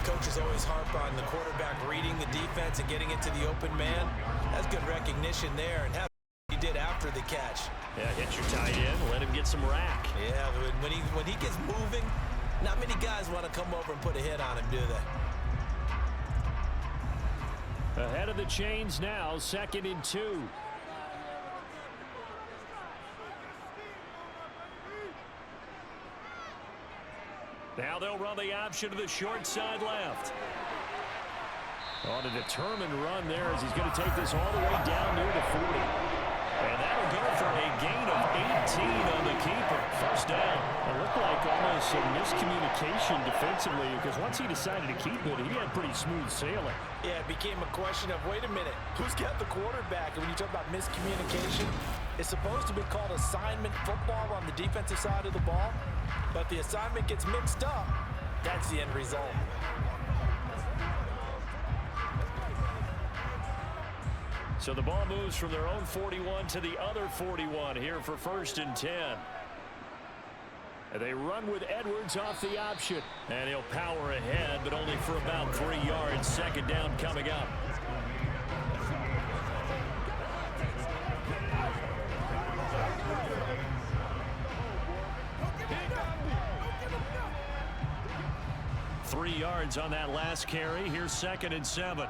Coaches always harp on the quarterback reading the defense and getting into the open man. That's good recognition there, and how he did after the catch. Yeah, hit your tight end, let him get some rack. Yeah, when he gets moving, not many guys want to come over and put a hit on him, do they? Ahead of the chains now, 2nd and 2. Now they'll run the option to the short side left. On a determined run there as he's going to take this all the way down near the 40. And that'll go for a gain of 18 on the keeper. First down. It looked like almost some miscommunication defensively because once he decided to keep it, he had pretty smooth sailing. Yeah, it became a question of, wait a minute, who's got the quarterback? And when you talk about miscommunication, it's supposed to be called assignment football on the defensive side of the ball. But the assignment gets mixed up. That's the end result. So the ball moves from their own 41 to the other 41 here for 1st and 10. And they run with Edwards off the option. And he'll power ahead, but only for about 3 yards. 2nd down coming up. Three yards on that last carry. Here's 2nd and 7.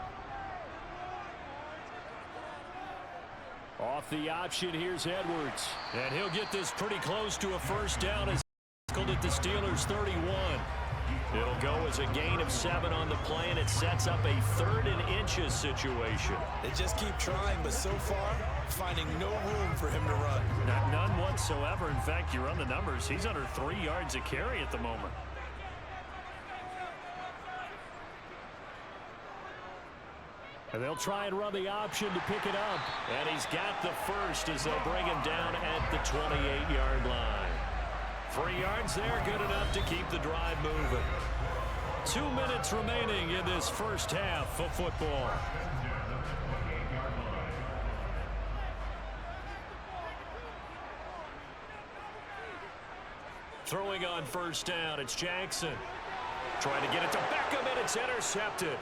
Off the option, here's Edwards. And he'll get this pretty close to a first down as tackled at the Steelers' 31. It'll go as a gain of 7 on the play, and it sets up a 3rd and inches situation. They just keep trying, but so far, finding no room for him to run. None whatsoever. In fact, you run the numbers. He's under 3 yards a carry at the moment. And they'll try and run the option to pick it up. And he's got the first as they'll bring him down at the 28-yard line. 3 yards there, good enough to keep the drive moving. 2 minutes remaining in this first half of football. Throwing on first down, it's Jackson. Trying to get it to Beckham, and it's intercepted.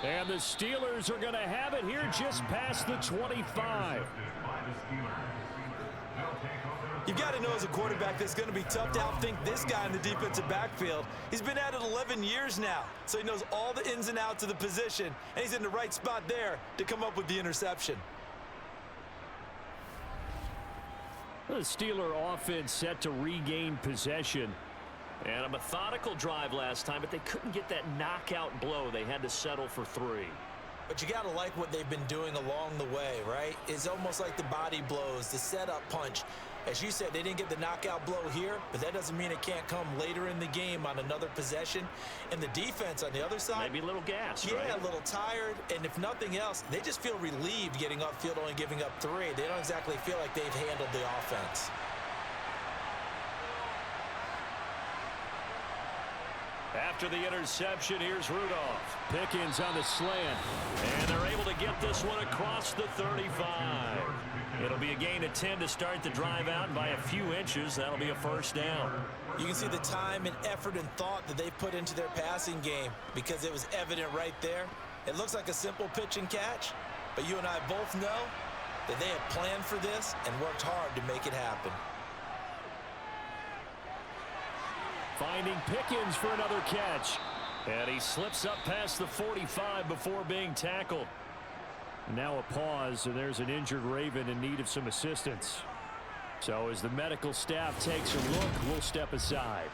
And the Steelers are going to have it here just past the 25. You've got to know as a quarterback that's going to be tough to outthink this guy in the defensive backfield. He's been at it 11 years now, so he knows all the ins and outs of the position, and he's in the right spot there to come up with the interception. The Steeler offense set to regain possession. And a methodical drive last time, but they couldn't get that knockout blow. They had to settle for 3. But you got to like what they've been doing along the way, right? It's almost like the body blows, the setup punch. As you said, they didn't get the knockout blow here, but that doesn't mean it can't come later in the game on another possession. And the defense on the other side, maybe a little gas, yeah, right? A little tired. And if nothing else, they just feel relieved getting upfield, only giving up 3. They don't exactly feel like they've handled the offense. After the interception, here's Rudolph. Pickens on the slant. And they're able to get this one across the 35. It'll be a gain of 10 to start the drive out. By a few inches, that'll be a first down. You can see the time and effort and thought that they put into their passing game because it was evident right there. It looks like a simple pitch and catch, but you and I both know that they have planned for this and worked hard to make it happen. Finding Pickens for another catch. And he slips up past the 45 before being tackled. Now a pause, and there's an injured Raven in need of some assistance. So as the medical staff takes a look, we'll step aside.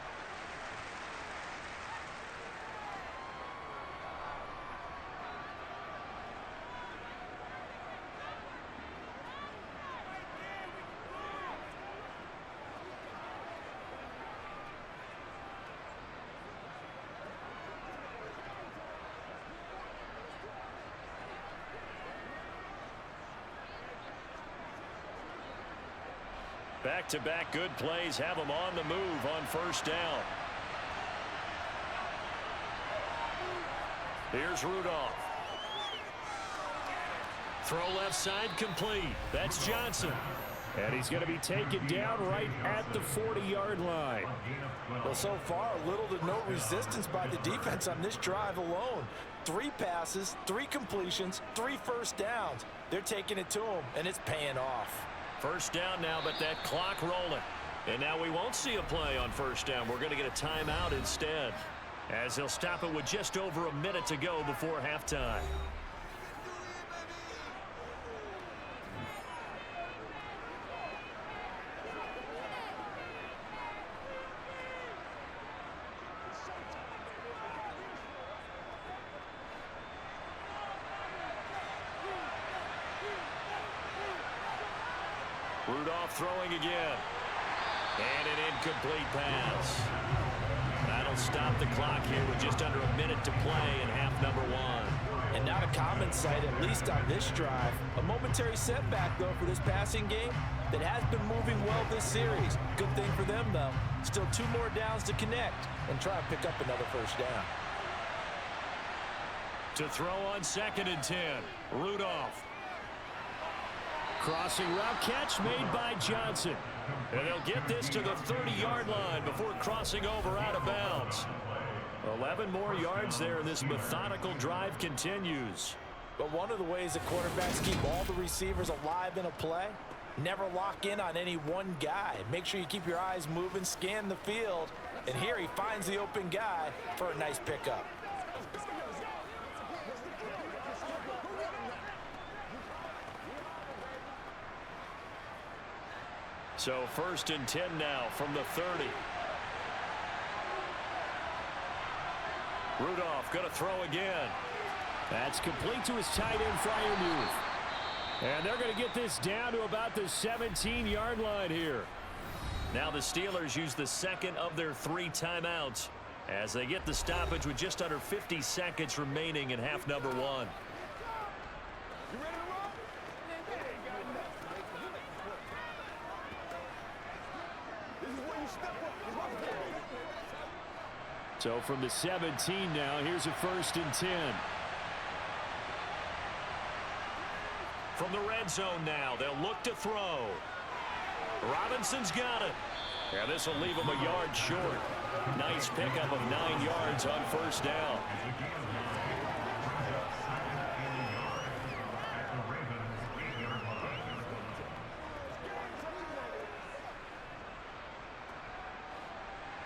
Back-to-back good plays have them on the move on first down. Here's Rudolph. Throw left side complete. That's Johnson. And he's going to be taken down right at the 40-yard line. Well, so far, little to no resistance by the defense on this drive alone. 3 passes, 3 completions, 3 first downs. They're taking it to him, and it's paying off. First down now, but that clock rolling. And now we won't see a play on first down. We're going to get a timeout instead, as they'll stop it with just over a minute to go before halftime. Rudolph throwing again. And an incomplete pass. That'll stop the clock here with just under a minute to play in half number 1. And not a common sight, at least on this drive. A momentary setback, though, for this passing game that has been moving well this series. Good thing for them, though. Still 2 more downs to connect and try and pick up another first down. To throw on 2nd and 10. Rudolph. Crossing route catch made by Johnson. And they'll get this to the 30-yard line before crossing over out of bounds. 11 more yards there, and this methodical drive continues. But one of the ways that quarterbacks keep all the receivers alive in a play, never lock in on any one guy. Make sure you keep your eyes moving, scan the field, and here he finds the open guy for a nice pickup. So 1st and 10 now from the 30. Rudolph going to throw again. That's complete to his tight end Freiermuth. And they're going to get this down to about the 17-yard line here. Now the Steelers use the 2nd of their 3 timeouts as they get the stoppage with just under 50 seconds remaining in half number 1. So from the 17 now, here's a 1st and 10. From the red zone now, they'll look to throw. Robinson's got it. And this will leave him a yard short. Nice pickup of 9 yards on first down.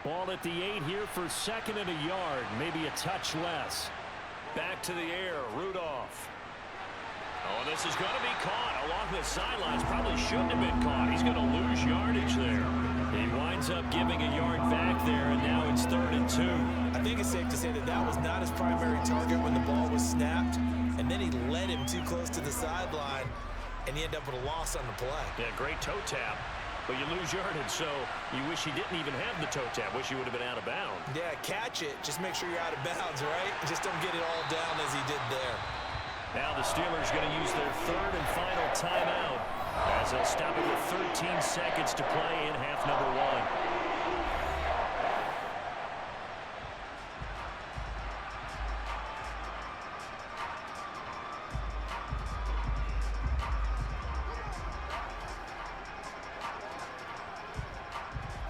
Ball at the 8 here for 2nd and a yard, maybe a touch less. Back to the air, Rudolph. Oh, this is going to be caught along the sidelines. Probably shouldn't have been caught. He's going to lose yardage there. He winds up giving a yard back there, and now it's 3rd and 2. I think it's safe to say that that was not his primary target when the ball was snapped, and then he led him too close to the sideline, and he ended up with a loss on the play. Yeah, great toe tap. But you lose yardage, so you wish he didn't even have the toe tap. Wish he would have been out of bounds. Yeah, catch it. Just make sure you're out of bounds, right? Just don't get it all down as he did there. Now the Steelers going to use their 3rd and final timeout as they'll stop it with 13 seconds to play in half number 1.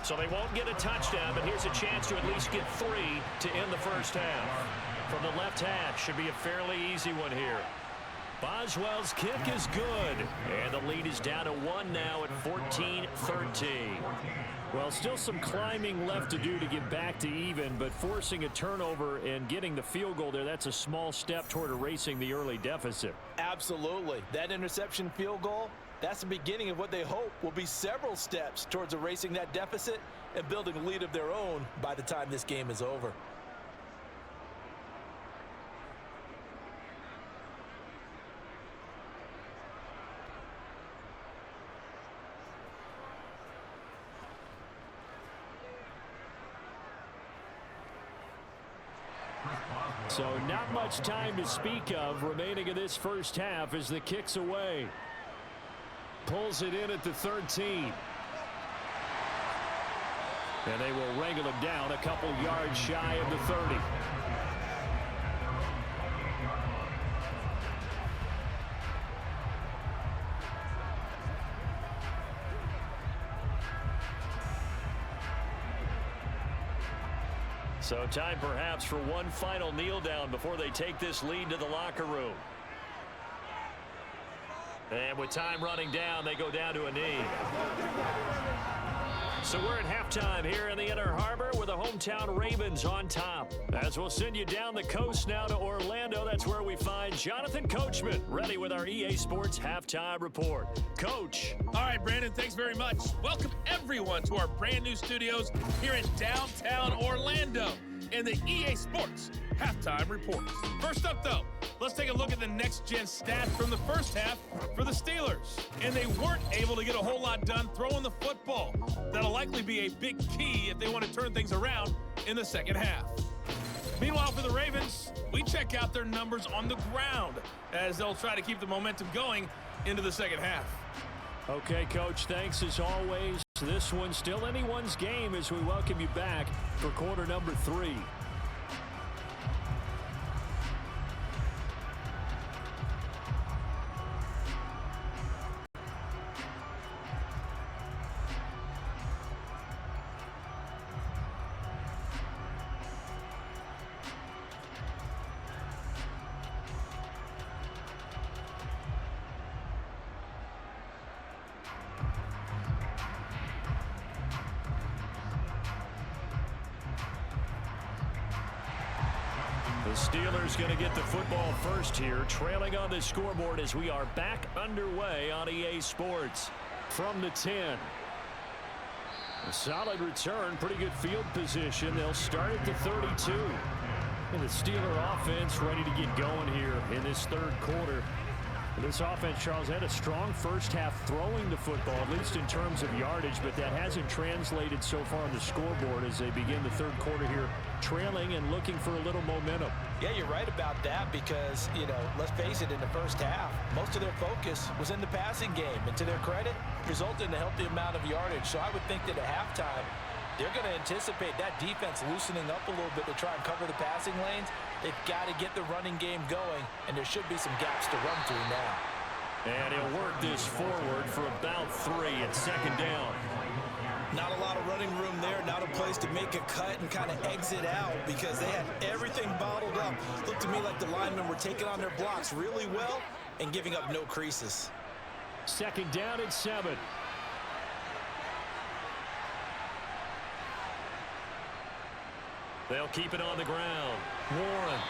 So they won't get a touchdown, but here's a chance to at least get 3 to end the first half. From the left hash, should be a fairly easy one here. Boswell's kick is good, and the lead is down to 1 now at 14-13. Well, still some climbing left to do to get back to even, but forcing a turnover and getting the field goal there, that's a small step toward erasing the early deficit. Absolutely. That interception field goal, that's the beginning of what they hope will be several steps towards erasing that deficit and building a lead of their own by the time this game is over. So not much time to speak of remaining in this first half as the kick's away. Pulls it in at the 13. And they will wrangle him down a couple yards shy of the 30. So time perhaps for one final kneel down before they take this lead to the locker room. And with time running down, they go down to a knee. So we're at halftime here in the Inner Harbor with the hometown Ravens on top. As we'll send you down the coast now to Orlando, that's where we find Jonathan Coachman ready with our EA Sports Halftime Report. Coach. All right, Brandon, thanks very much. Welcome everyone to our brand new studios here in downtown Orlando in the EA Sports Halftime Report. First up, though, let's take a look at the next-gen stats from the first half for the Steelers. And they weren't able to get a whole lot done throwing the football. That'll likely be a big key if they want to turn things around in the second half. Meanwhile, for the Ravens, we check out their numbers on the ground as they'll try to keep the momentum going into the second half. Okay, Coach, thanks as always. This one's still anyone's game as we welcome you back for quarter number 3. The Steelers going to get the football first here, trailing on the scoreboard as we are back underway on EA Sports. From the 10. A solid return, pretty good field position. They'll start at the 32. And the Steeler offense ready to get going here in this third quarter. This offense, Charles, had a strong first half throwing the football, at least in terms of yardage, but that hasn't translated so far on the scoreboard as they begin the third quarter here, trailing and looking for a little momentum. Yeah, you're right about that because, let's face it, in the first half, most of their focus was in the passing game. And to their credit, resulted in a healthy amount of yardage. So I would think that at halftime, they're going to anticipate that defense loosening up a little bit to try and cover the passing lanes. They've got to get the running game going, and there should be some gaps to run through now. And he'll work this forward for about 3 at second down. Not a lot of running room there, not a place to make a cut and kind of exit out because they had everything bottled up. Looked to me like the linemen were taking on their blocks really well and giving up no creases. Second down at 7. They'll keep it on the ground. Warren.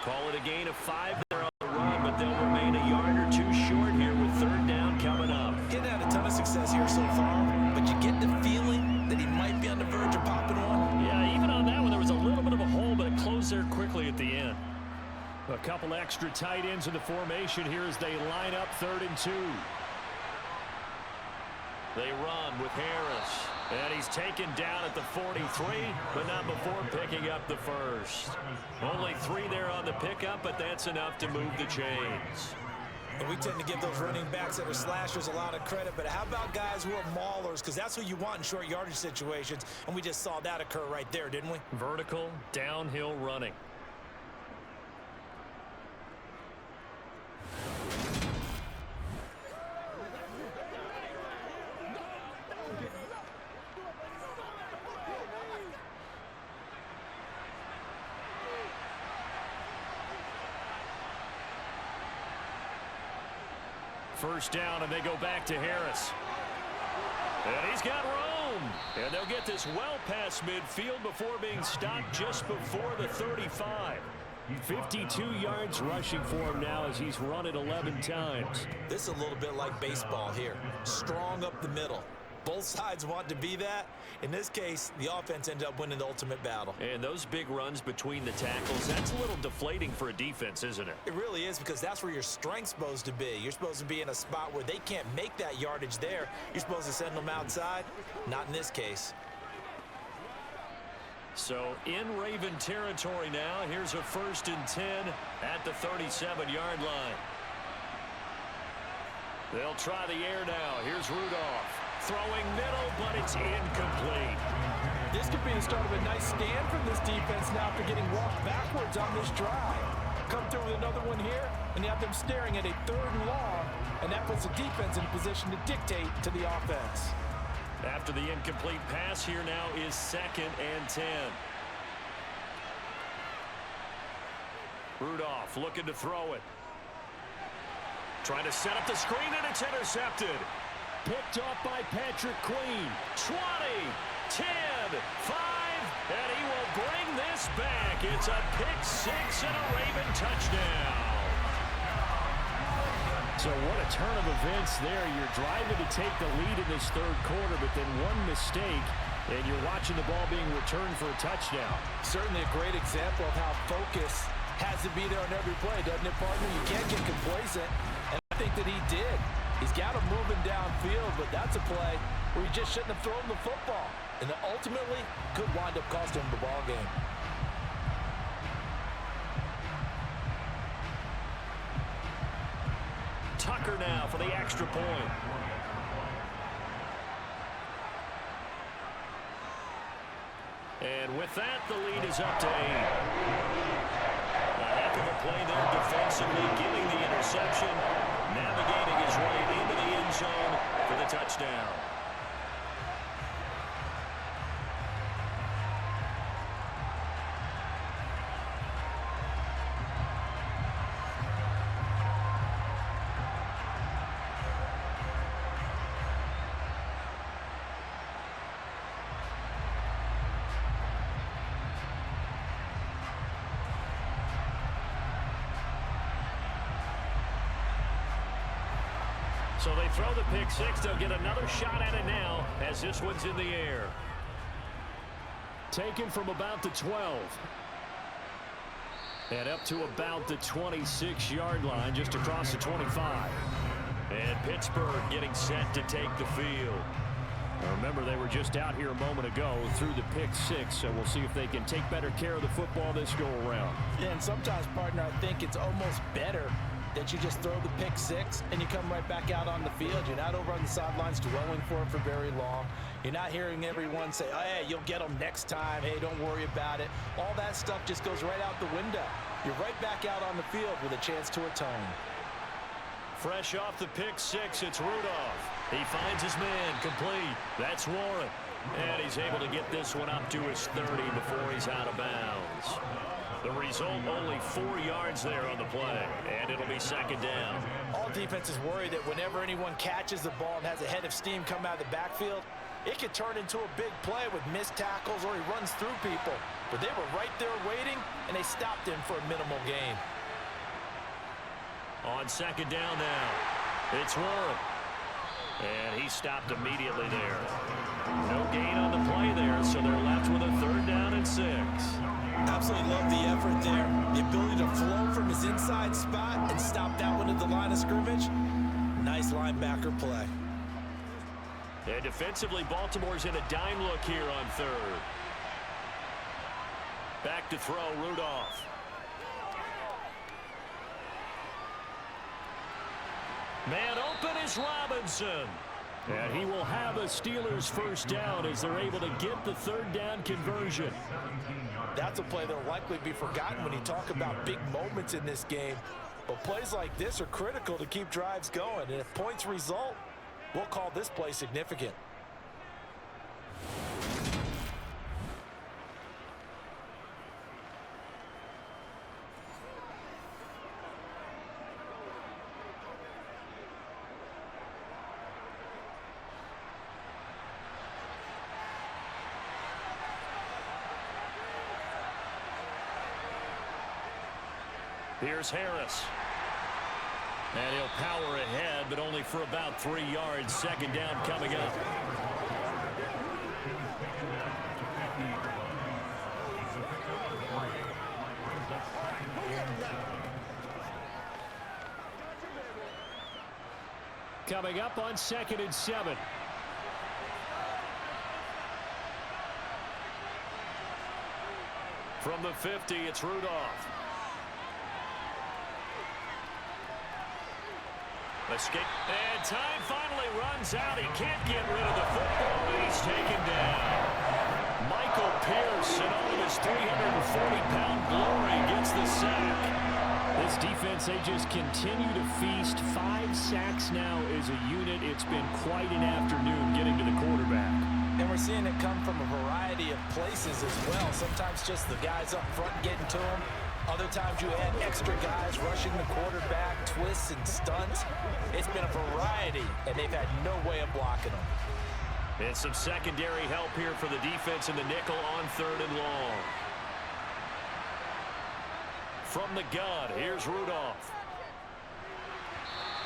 Call it a gain of 5 there on the run, but they'll remain a yard or 2 short here with third down coming up. Getting had a ton of success here so far, but you get the feeling that he might be on the verge of popping one. Yeah, even on that one, there was a little bit of a hole, but it closed there quickly at the end. A couple extra tight ends in the formation here as they line up 3rd and 2. They run with Harris. And he's taken down at the 43, but not before picking up the first. Only 3 there on the pickup, but that's enough to move the chains. And we tend to give those running backs that are slashers a lot of credit, but how about guys who are maulers? Because that's what you want in short yardage situations, and we just saw that occur right there, didn't we? Vertical, downhill running. First down, and they go back to Harris. And he's got room. And they'll get this well past midfield before being stopped just before the 35. 52 yards rushing for him now as he's run it 11 times. This is a little bit like baseball here. Strong up the middle. Both sides want to be that. In this case, the offense ended up winning the ultimate battle. And those big runs between the tackles, that's a little deflating for a defense, isn't it? It really is, because that's where your strength's supposed to be. You're supposed to be in a spot where they can't make that yardage there. You're supposed to send them outside. Not in this case. So in Raven territory now, here's a 1st and 10 at the 37-yard line. They'll try the air now. Here's Rudolph. Throwing middle, but it's incomplete. This could be the start of a nice stand from this defense now after getting walked backwards on this drive. Come through with another one here, and you have them staring at a 3rd and long, and that puts the defense in a position to dictate to the offense. After the incomplete pass, here now is 2nd and 10. Rudolph looking to throw it. Trying to set up the screen, and it's intercepted. Picked off by Patrick Queen. 20, 10, 5, and he will bring this back. It's a pick six and a Raven touchdown. So what a turn of events there. You're driving to take the lead in this third quarter, but then one mistake, and you're watching the ball being returned for a touchdown. Certainly a great example of how focus has to be there on every play, doesn't it, partner? You can't get complacent, and I think that he did. He's got him moving downfield, but that's a play where he just shouldn't have thrown the football. And ultimately, could wind up costing him the ball game. Tucker now for the extra point. And with that, the lead is up to 8. A heck of a play there defensively, giving the interception, navigating his way into the end zone for the touchdown. So they throw the pick six. They'll get another shot at it now as this one's in the air. Taken from about the 12. And up to about the 26-yard line, just across the 25. And Pittsburgh getting set to take the field. Now remember, they were just out here a moment ago through the pick six, so we'll see if they can take better care of the football this go-around. Yeah, and sometimes, partner, I think it's almost better that you just throw the pick six and you come right back out on the field. You're not over on the sidelines dwelling for it for very long. You're not hearing everyone say, oh, hey, you'll get them next time. Hey, don't worry about it. All that stuff just goes right out the window. You're right back out on the field with a chance to atone. Fresh off the pick six, it's Rudolph. He finds his man complete. That's Warren. And he's able to get this one up to his 30 before he's out of bounds. The result, only 4 yards there on the play, and it'll be second down. All defenses worry that whenever anyone catches the ball and has a head of steam come out of the backfield, it could turn into a big play with missed tackles or he runs through people. But they were right there waiting, and they stopped him for a minimal gain. On second down now, it's Warren. And he stopped immediately there. No gain on the play there, so they're left with a third down and 6. Absolutely love the effort there. The ability to flow from his inside spot and stop that one at the line of scrimmage. Nice linebacker play. And defensively, Baltimore's in a dime look here on third. Back to throw, Rudolph. Man open is Robinson. And he will have a Steelers first down as they're able to get the third down conversion. That's a play that'll likely be forgotten when you talk about big moments in this game. But plays like this are critical to keep drives going. And if points result, we'll call this play significant. Here's Harris. And he'll power ahead, but only for about 3 yards. Second down coming up. Coming up on 2nd and 7. From the 50, it's Rudolph. Escape. And time finally runs out. He can't get rid of the football, and he's taken down. Michael Pierce, in all of his 340-pound glory, gets the sack. This defense, they just continue to feast. 5 sacks now as a unit. It's been quite an afternoon getting to the quarterback. And we're seeing it come from a variety of places as well. Sometimes just the guys up front getting to him. Other times you add extra guys rushing the quarterback, twists and stunts. It's been a variety, and they've had no way of blocking them. And some secondary help here for the defense in the nickel on 3rd and long. From the gun, here's Rudolph.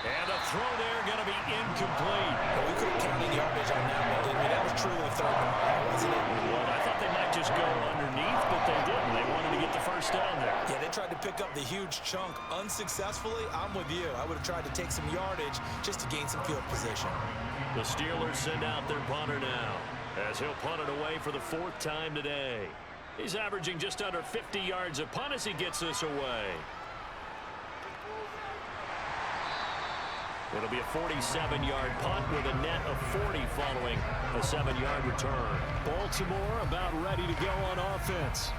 And a throw there going to be incomplete. Well, we could have counted yardage on that one, didn't we? That was truly a 3rd and mile, wasn't it? Well, I thought they might just go underneath, but they didn't. They wanted to get the first down there. Yeah, they tried to pick up the huge chunk unsuccessfully. I'm with you. I would have tried to take some yardage just to gain some field position. The Steelers send out their punter now, as he'll punt it away for the 4th time today. He's averaging just under 50 yards a punt as he gets this away. It'll be a 47-yard punt with a net of 40 following a 7-yard return. Baltimore about ready to go on offense.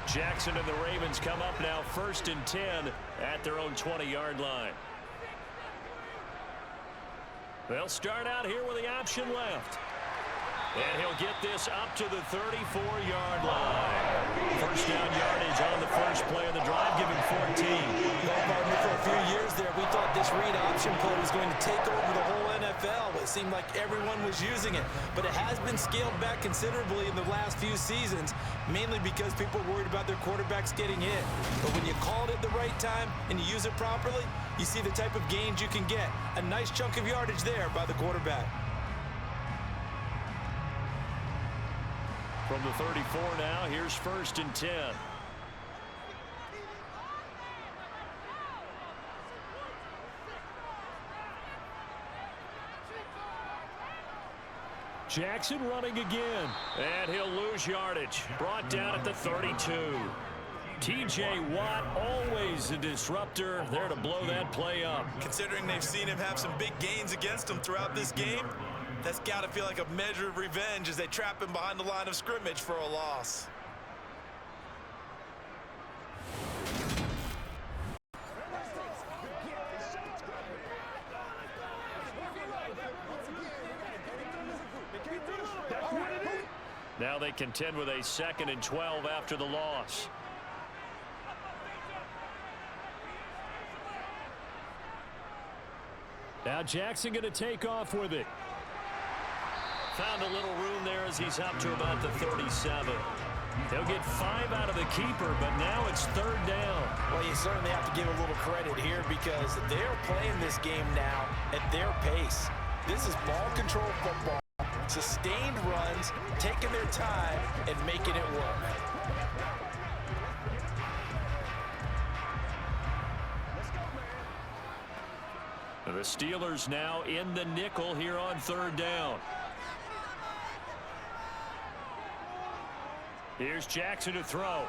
Jackson and the Ravens come up now 1st and 10 at their own 20-yard line. They'll start out here with the option left. And he'll get this up to the 34-yard line. First down yardage on the first play of the drive, giving 14. Well, partner, for a few years there, we thought this read option play was going to take over the whole NFL. It seemed like everyone was using it. But it has been scaled back considerably in the last few seasons, mainly because people are worried about their quarterbacks getting hit. But when you call it at the right time and you use it properly, you see the type of gains you can get. A nice chunk of yardage there by the quarterback. From the 34 now, here's 1st and 10. Jackson running again. And he'll lose yardage. Brought down at the 32. T.J. Watt, always a disruptor, there to blow that play up. Considering they've seen him have some big gains against them throughout this game, that's got to feel like a measure of revenge as they trap him behind the line of scrimmage for a loss. Now they contend with a 2nd and 12 after the loss. Now Jackson going to take off with it. Found a little room there as he's up to about the 37. They'll get 5 out of the keeper, but now it's 3rd down. Well, you certainly have to give a little credit here because they're playing this game now at their pace. This is ball control football, sustained runs, taking their time, and making it work. The Steelers now in the nickel here on 3rd down. Here's Jackson to throw.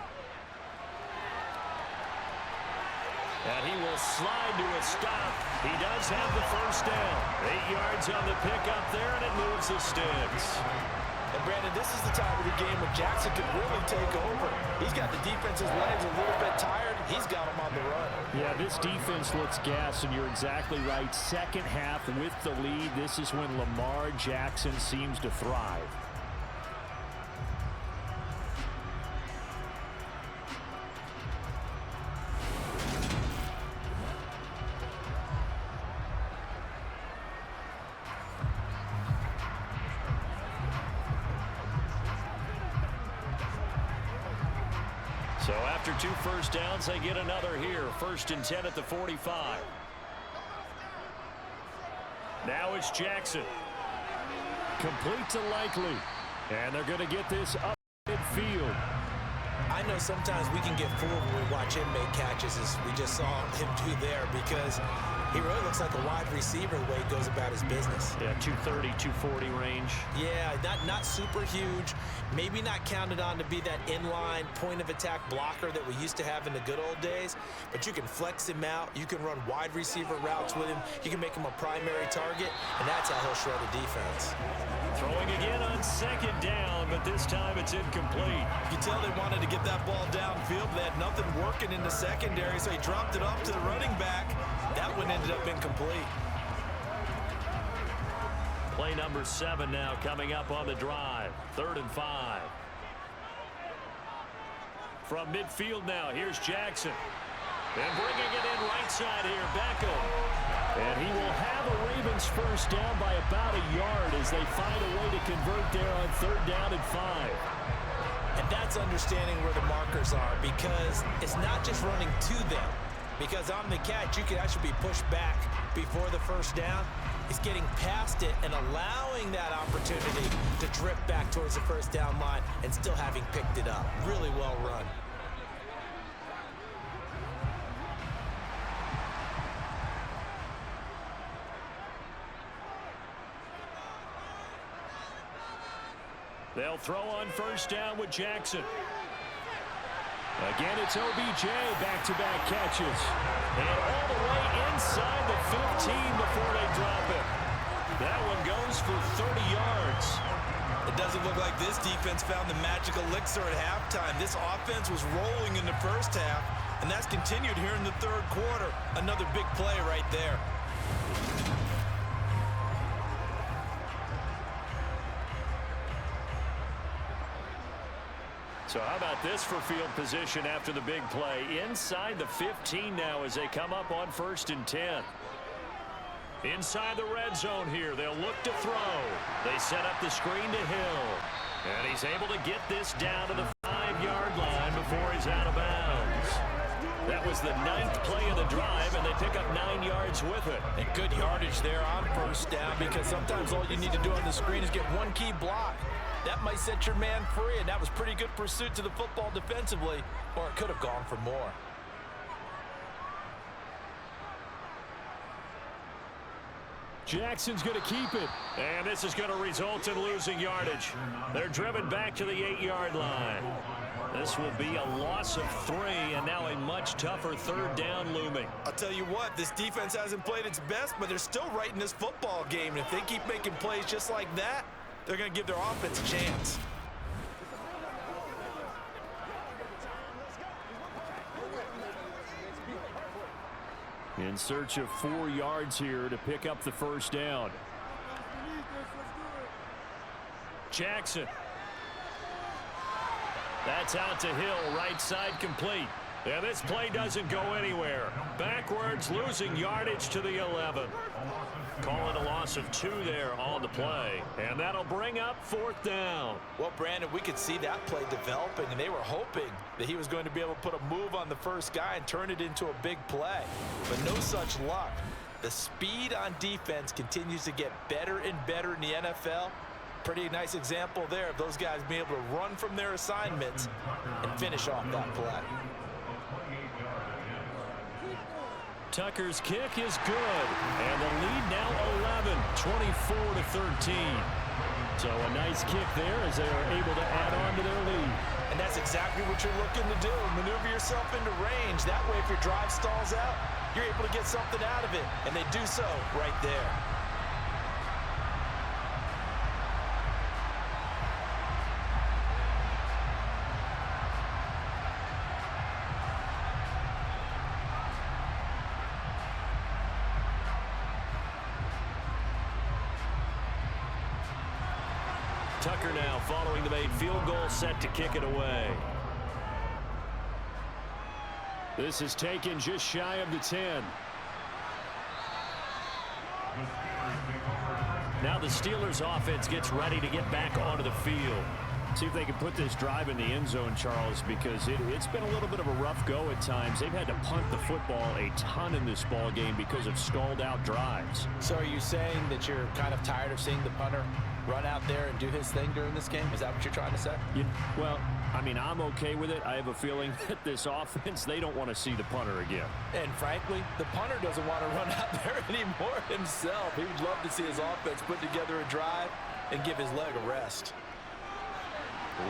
And he will slide to a stop. He does have the first down. 8 yards on the pickup there, and it moves the sticks. And, Brandon, this is the time of the game where Jackson could really take over. He's got the defense's legs a little bit tired. He's got them on the run. Yeah, this defense looks gassed, and you're exactly right. Second half with the lead, this is when Lamar Jackson seems to thrive. So after 2 first downs, they get another here. 1st and 10 at the 45. Now it's Jackson. Complete to Likely. And they're going to get this up midfield. I know sometimes we can get fooled when we watch him make catches, as we just saw him do there, because He really looks like a wide receiver the way he goes about his business. Yeah, 230, 240 range. Yeah, not super huge. Maybe not counted on to be that inline point-of-attack blocker that we used to have in the good old days. But you can flex him out. You can run wide receiver routes with him. You can make him a primary target, and that's how he'll shred a defense. Throwing again on second down, but this time it's incomplete. You can tell they wanted to get that ball downfield, but they had nothing working in the secondary, so he dropped it off to the running back. That one ended up incomplete. Play number 7 now coming up on the drive. 3rd and 5. From midfield now, here's Jackson. And bringing it in right side here, Beckham. And he will have a Ravens first down by about a yard as they find a way to convert there on 3rd down and 5. And that's understanding where the markers are, because it's not just running to them. Because on the catch, you can actually be pushed back before the first down. It's getting past it and allowing that opportunity to drift back towards the first down line and still having picked it up. Really well run. They'll throw on first down with Jackson. Again, it's OBJ, back-to-back catches. And all the way inside the 15 before they drop it. That one goes for 30 yards. It doesn't look like this defense found the magical elixir at halftime. This offense was rolling in the first half, and that's continued here in the 3rd quarter. Another big play right there. So how about this for field position after the big play? Inside the 15 now as they come up on 1st and 10. Inside the red zone here. They'll look to throw. They set up the screen to Hill. And he's able to get this down to the 5-yard line before he's out of bounds. That was the 9th play of the drive, and they pick up 9 yards with it. And good yardage there on first down, because sometimes all you need to do on the screen is get one key block. That might set your man free, and that was pretty good pursuit to the football defensively, or it could have gone for more. Jackson's going to keep it, and this is going to result in losing yardage. They're driven back to the 8-yard line. This will be a loss of 3, and now a much tougher 3rd down looming. I'll tell you what, this defense hasn't played its best, but they're still right in this football game. And if they keep making plays just like that, they're going to give their offense a chance. In search of 4 yards here to pick up the first down. Jackson. That's out to Hill, right side complete. And this play doesn't go anywhere. Backwards, losing yardage to the 11. Calling a loss of 2 there on the play. And that'll bring up 4th down. Well, Brandon, we could see that play developing, and they were hoping that he was going to be able to put a move on the first guy and turn it into a big play. But no such luck. The speed on defense continues to get better and better in the NFL. Pretty nice example there of those guys being able to run from their assignments and finish off that play. Tucker's kick is good, and the lead now 11, 24-13. So a nice kick there as they are able to add on to their lead. And that's exactly what you're looking to do. Maneuver yourself into range. That way, if your drive stalls out, you're able to get something out of it, and they do so right there. Tucker now following the made field goal, set to kick it away. This is taken just shy of the 10. Now the Steelers offense gets ready to get back onto the field. See if they can put this drive in the end zone, Charles, because it's been a little bit of a rough go at times. They've had to punt the football a ton in this ball game because of stalled out drives. So are you saying that you're kind of tired of seeing the punter run out there and do his thing during this game? Is that what you're trying to say? Well, I mean, I'm okay with it. I have a feeling that this offense, they don't want to see the punter again. And frankly, the punter doesn't want to run out there anymore himself. He would love to see his offense put together a drive and give his leg a rest.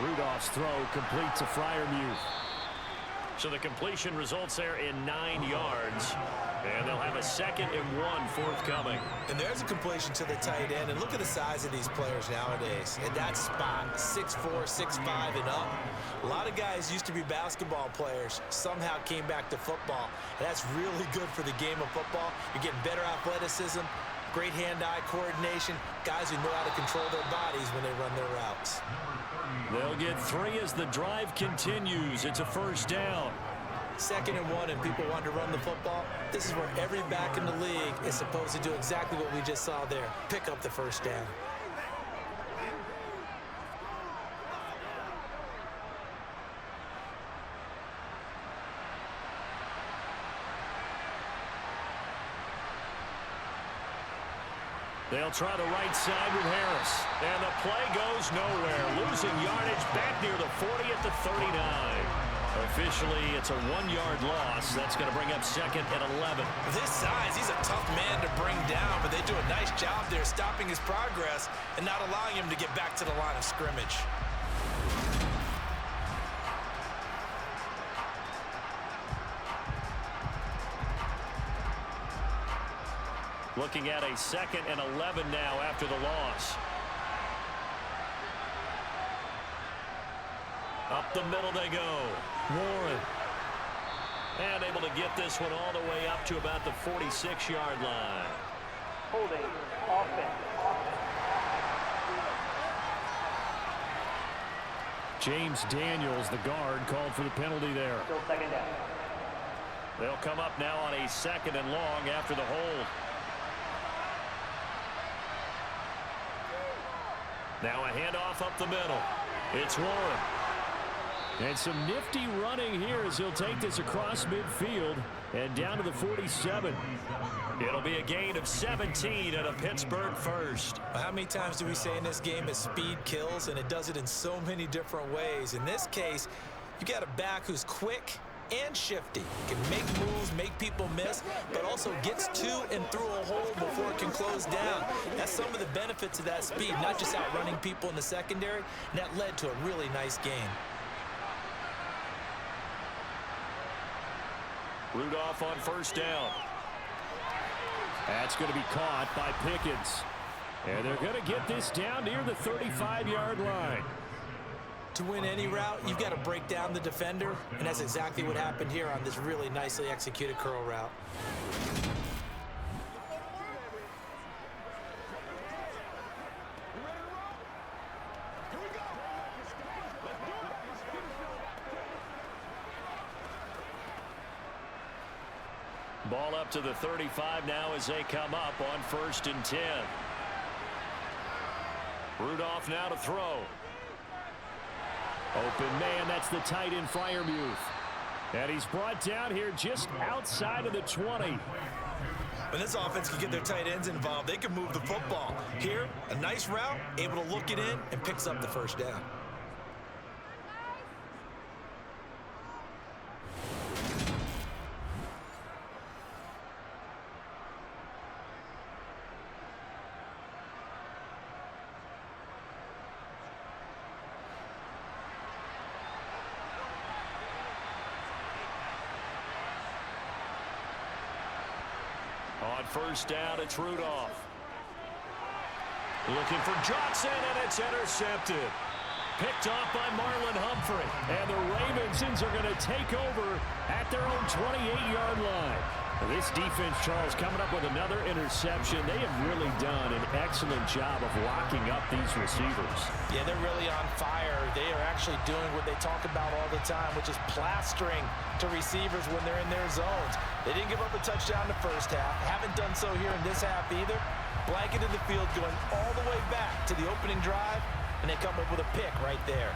Rudolph's throw complete to Freiermuth. So the completion results there in 9 yards. And they'll have a 2nd and 1 forthcoming. And there's a completion to the tight end. And look at the size of these players nowadays. At that spot, 6'4", 6'5", and up. A lot of guys used to be basketball players, somehow came back to football. And that's really good for the game of football. You're getting better athleticism, great hand-eye coordination, guys who know how to control their bodies when they run their routes. They'll get 3 as the drive continues. It's a 1st down. 2nd and 1, and people want to run the football. This is where every back in the league is supposed to do exactly what we just saw there. Pick up the 1st down. They'll try the right side with Harris. And the play goes nowhere. Losing yardage back near the 40 at the 39. Officially, it's a 1-yard loss. That's going to bring up 2nd and 11. This size, he's a tough man to bring down, but they do a nice job there stopping his progress and not allowing him to get back to the line of scrimmage. Looking at a 2nd and 11 now after the loss. Up the middle they go. Warren. And able to get this one all the way up to about the 46-yard line. Holding offense. James Daniels, the guard, called for the penalty there. Still 2nd down. They'll come up now on a 2nd and long after the hold. Now a handoff up the middle. It's Warren. And some nifty running here as he'll take this across midfield and down to the 47. It'll be a gain of 17 and a Pittsburgh 1st. How many times do we say in this game that speed kills, and it does it in so many different ways? In this case, you got a back who's quick and shifty, can make moves, make people miss, but also gets to and through a hole before it can close down. That's some of the benefits of that speed, not just outrunning people in the secondary, and that led to a really nice game. Rudolph on 1st down. That's going to be caught by Pickens. And they're going to get this down near the 35-yard line. To win any route, you've got to break down the defender, and that's exactly what happened here on this really nicely executed curl route. Ball up to the 35 now as they come up on 1st and 10. Rudolph now to throw. Open man, that's the tight end Freiermuth. And he's brought down here just outside of the 20. When this offense can get their tight ends involved, they can move the football. Here, a nice route, able to look it in, and picks up the 1st down. On 1st down, it's Rudolph. Looking for Johnson, and it's intercepted. Picked off by Marlon Humphrey. And the Ravens are going to take over at their own 28-yard line. This defense, Charles, coming up with another interception. They have really done an excellent job of locking up these receivers. Yeah, they're really on fire. They are actually doing what they talk about all the time, which is plastering to receivers when they're in their zones. They didn't give up a touchdown in the 1st half. Haven't done so here in this half either. Blanketed the field going all the way back to the opening drive, and they come up with a pick right there.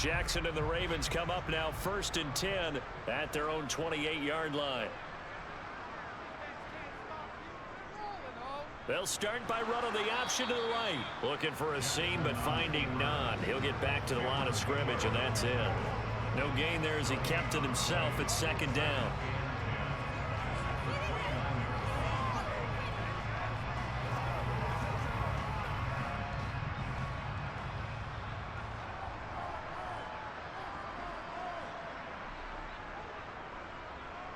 Jackson and the Ravens come up now 1st and 10 at their own 28-yard line. They'll start by running the option to the right. Looking for a seam, but finding none. He'll get back to the line of scrimmage, and that's it. No gain there as he kept it himself at 2nd down.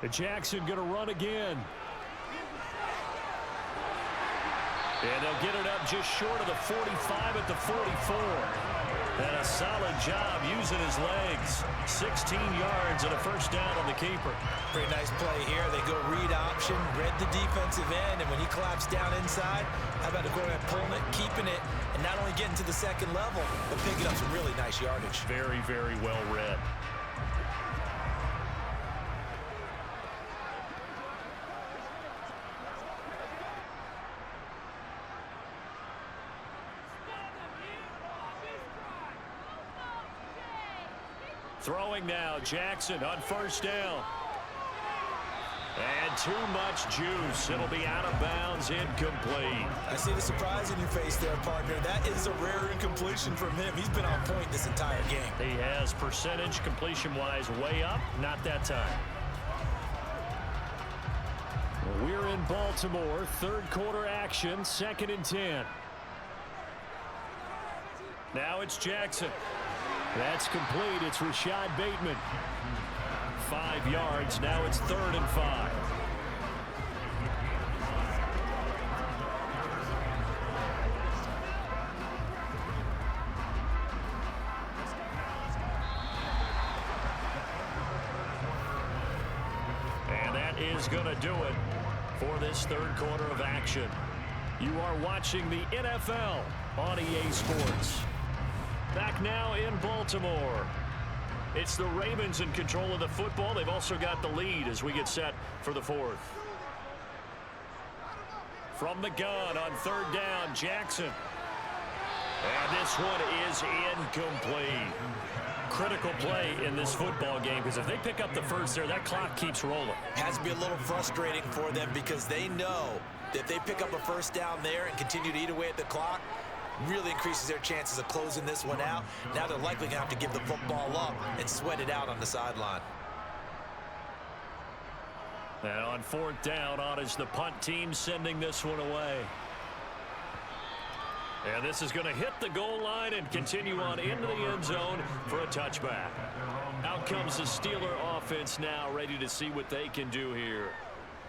Jackson going to run again. And they'll get it up just short of the 45 at the 44. And a solid job using his legs. 16 yards and a 1st down on the keeper. Pretty nice play here. They go read option, read the defensive end, and when he claps down inside, how about the quarterback pulling it, keeping it, and not only getting to the 2nd level, but picking up some really nice yardage. Very, very well read. Throwing now, Jackson on 1st down. And too much juice. It'll be out of bounds, incomplete. I see the surprise in your face there, partner. That is a rare incompletion from him. He's been on point this entire game. He has percentage completion-wise way up, not that time. We're in Baltimore, 3rd quarter action, 2nd and 10. Now it's Jackson. That's complete. It's Rashad Bateman. 5 yards. Now it's 3rd and 5. And that is going to do it for this 3rd quarter of action. You are watching the NFL on EA Sports. Back now in Baltimore. It's the Ravens in control of the football. They've also got the lead as we get set for the 4th. From the gun on 3rd down, Jackson. And this one is incomplete. Critical play in this football game because if they pick up the 1st there, that clock keeps rolling. Has to be a little frustrating for them because they know that if they pick up a 1st down there and continue to eat away at the clock, really increases their chances of closing this one out. Now they're likely going to have to give the football up and sweat it out on the sideline. And on 4th down, on is the punt team sending this one away. And this is going to hit the goal line and continue on into the end zone for a touchback. Out comes the Steeler offense now, ready to see what they can do here.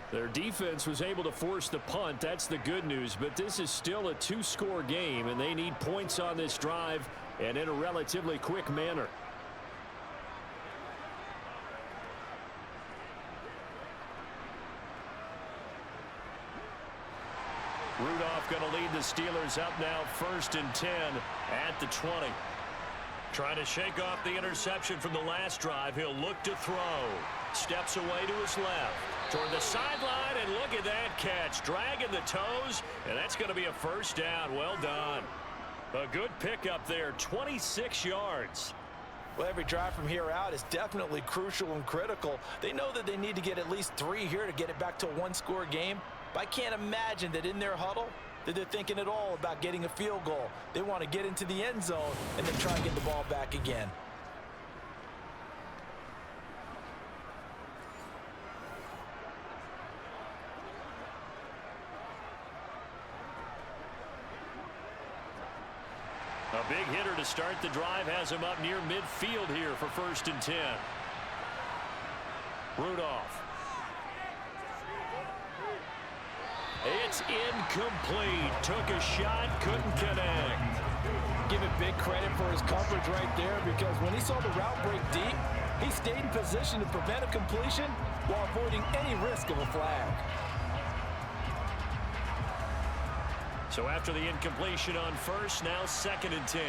Their defense was able to force the punt. That's the good news. But this is still a 2-score game, and they need points on this drive and in a relatively quick manner. Rudolph going to lead the Steelers up now 1st and 10 at the 20. Trying to shake off the interception from the last drive. He'll look to throw. Steps away to his left. Toward the sideline, and look at that catch. Dragging the toes, and that's going to be a 1st down. Well done. A good pickup there, 26 yards. Well, every drive from here out is definitely crucial and critical. They know that they need to get at least 3 here to get it back to a 1-score game. But I can't imagine that in their huddle that they're thinking at all about getting a field goal. They want to get into the end zone and then try and get the ball back again. A big hitter to start the drive has him up near midfield here for 1st and 10. Rudolph. It's incomplete. Took a shot, couldn't connect. Give him big credit for his coverage right there because when he saw the route break deep, he stayed in position to prevent a completion while avoiding any risk of a flag. So after the incompletion on 1st, now 2nd and 10.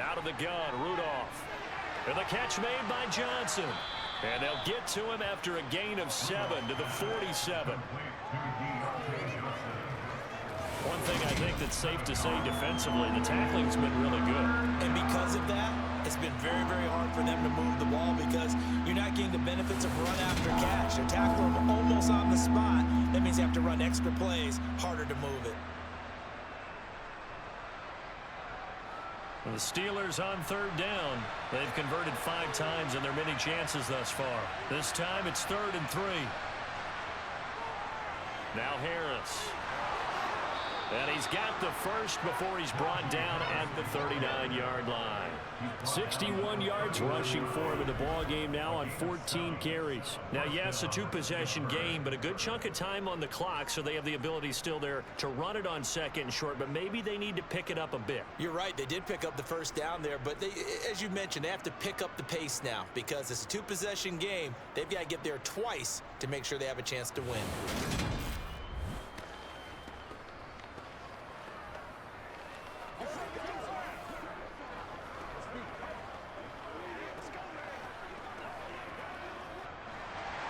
Out of the gun, Rudolph. And the catch made by Johnson. And they'll get to him after a gain of 7 to the 47. One thing I think that's safe to say defensively, the tackling's been really good. And because of that, it's been very, very hard for them to move the ball because you're not getting the benefits of run after catch. They're tackling them almost on the spot. That means you have to run extra plays, harder to move it. The Steelers on third down. They've converted 5 times in their many chances thus far. This time it's 3rd and 3. Now Harris. And he's got the first before he's brought down at the 39-yard line. 61 yards rushing for him in the ball game now on 14 carries. Now, yes, a 2-possession game, but a good chunk of time on the clock, so they have the ability still there to run it on 2nd and short, but maybe they need to pick it up a bit. You're right. They did pick up the first down there, but as you mentioned, they have to pick up the pace now because it's a 2-possession game. They've got to get there twice to make sure they have a chance to win.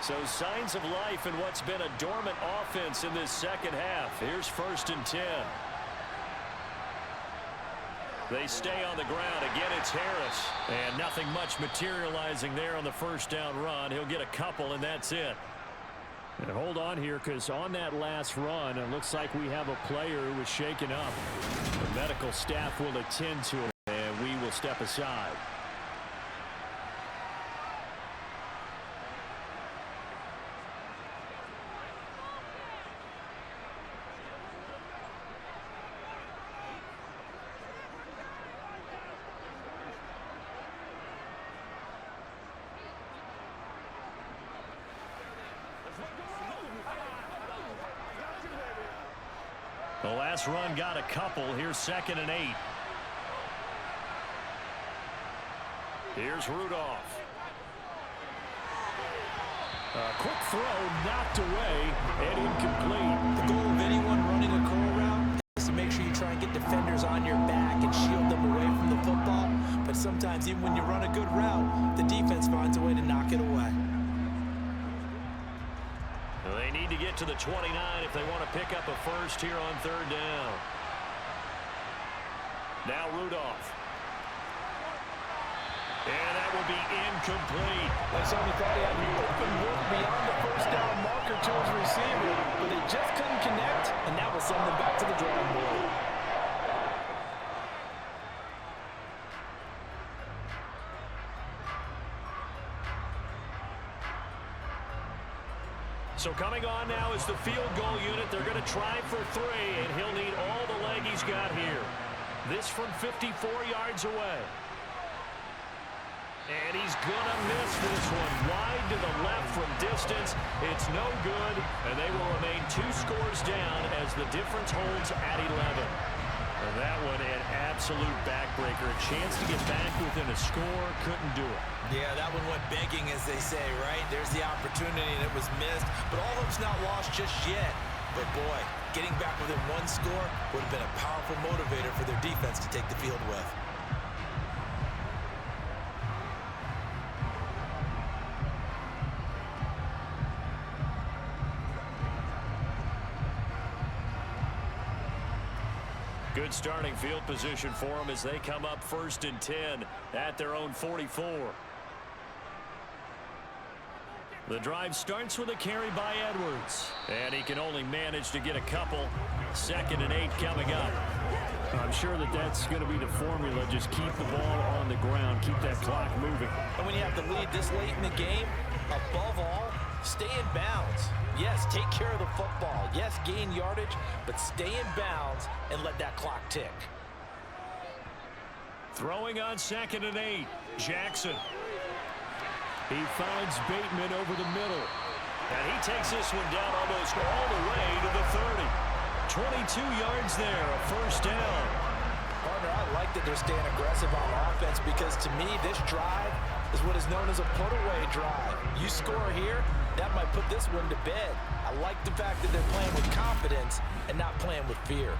So signs of life in what's been a dormant offense in this second half. Here's 1st and 10. They stay on the ground. Again, it's Harris. And nothing much materializing there on the first down run. He'll get a couple, and that's it. And hold on here, because on that last run, it looks like we have a player who was shaken up. The medical staff will attend to him, and we will step aside. The last run got a couple. Here's 2nd and 8. Here's Rudolph. A quick throw knocked away and incomplete. The goal of anyone running a curl route is to make sure you try and get defenders on your back and shield them away from the football. But sometimes even when you run a good route, the defense finds a way to knock it away. They need to get to the 29 if they want to pick up a first here on 3rd down. Now Rudolph. And that will be incomplete. They certainly thought he had an open look beyond the first down marker to his receiver, but they just couldn't connect, and that will send them back to the drawing board. So coming on now is the field goal unit. They're going to try for 3, and he'll need all the leg he's got here. This from 54 yards away. And he's going to miss this one. Wide to the left from distance. It's no good, and they will remain 2 scores down as the difference holds at 11. And that one an absolute backbreaker. A chance to get back within a score. Couldn't do it. Yeah, that one went begging, as they say, right? There's the opportunity, and it was missed. But all hope's not lost just yet. But, boy, getting back within 1 score would have been a powerful motivator for their defense to take the field with. Good starting field position for them as they come up 1st and 10 at their own 44. The drive starts with a carry by Edwards, and he can only manage to get a couple. 2nd and 8 coming up. I'm sure that's going to be the formula. Just keep the ball on the ground. Keep that clock moving. And when you have the lead this late in the game, above all, stay in bounds. Yes, take care of the football. Yes, gain yardage, but stay in bounds and let that clock tick. Throwing on 2nd and 8. Jackson. He finds Bateman over the middle. And he takes this one down almost all the way to the 30. 22 yards there, a 1st down. Partner, I like that they're staying aggressive on offense because to me, this drive is what is known as a put-away drive. You score here, that might put this one to bed. I like the fact that they're playing with confidence and not playing with fear.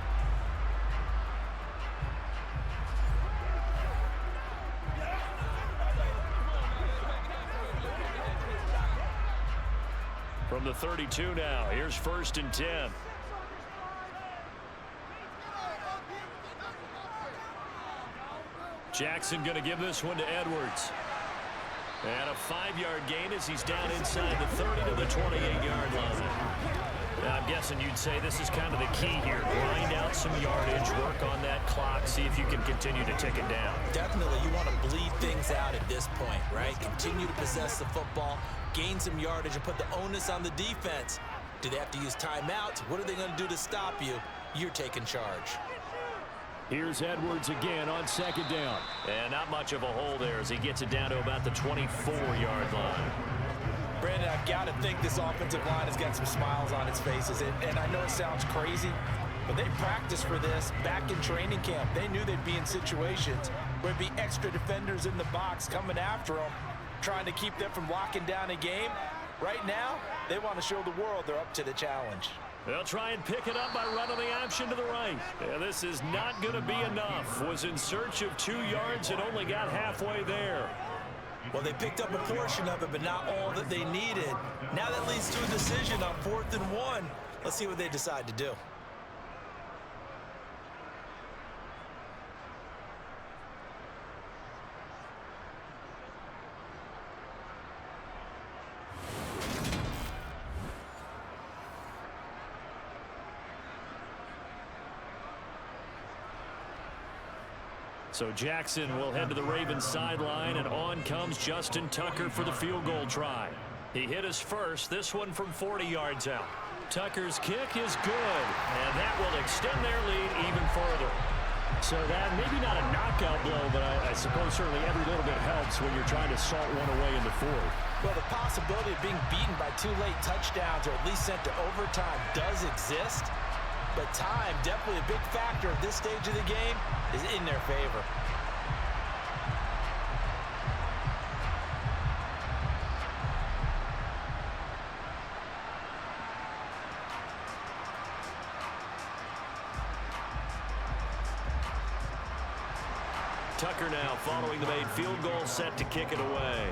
From the 32 now, here's 1st and 10. Jackson going to give this one to Edwards. And a 5-yard gain as he's down inside the 30 to the 28-yard line. Now, I'm guessing you'd say this is kind of the key here. Grind out some yardage, work on that clock, see if you can continue to tick it down. Definitely, you want to bleed things out at this point, right? Continue to possess the football, gain some yardage, and put the onus on the defense. Do they have to use timeouts? What are they going to do to stop you? You're taking charge. Here's Edwards again on second down. And not much of a hole there as he gets it down to about the 24-yard line. Brandon, I've got to think this offensive line has got some smiles on its faces. And I know it sounds crazy, but they practiced for this back in training camp. They knew they'd be in situations where there'd be extra defenders in the box coming after them, trying to keep them from locking down a game. Right now, they want to show the world they're up to the challenge. They'll try and pick it up by running the option to the right. Yeah, this is not going to be enough. Was in search of 2 yards and only got halfway there. Well, they picked up a portion of it, but not all that they needed. Now that leads to a decision on 4th and 1. Let's see what they decide to do. So Jackson will head to the Ravens sideline, and on comes Justin Tucker for the field goal try. He hit his first, this one from 40 yards out. Tucker's kick is good, and that will extend their lead even further. So that maybe not a knockout blow, but I suppose certainly every little bit helps when you're trying to salt one away in the fourth. Well, the possibility of being beaten by 2 late touchdowns or at least sent to overtime does exist. But time, definitely a big factor at this stage of the game, is in their favor. Tucker now following the made field goal, set to kick it away.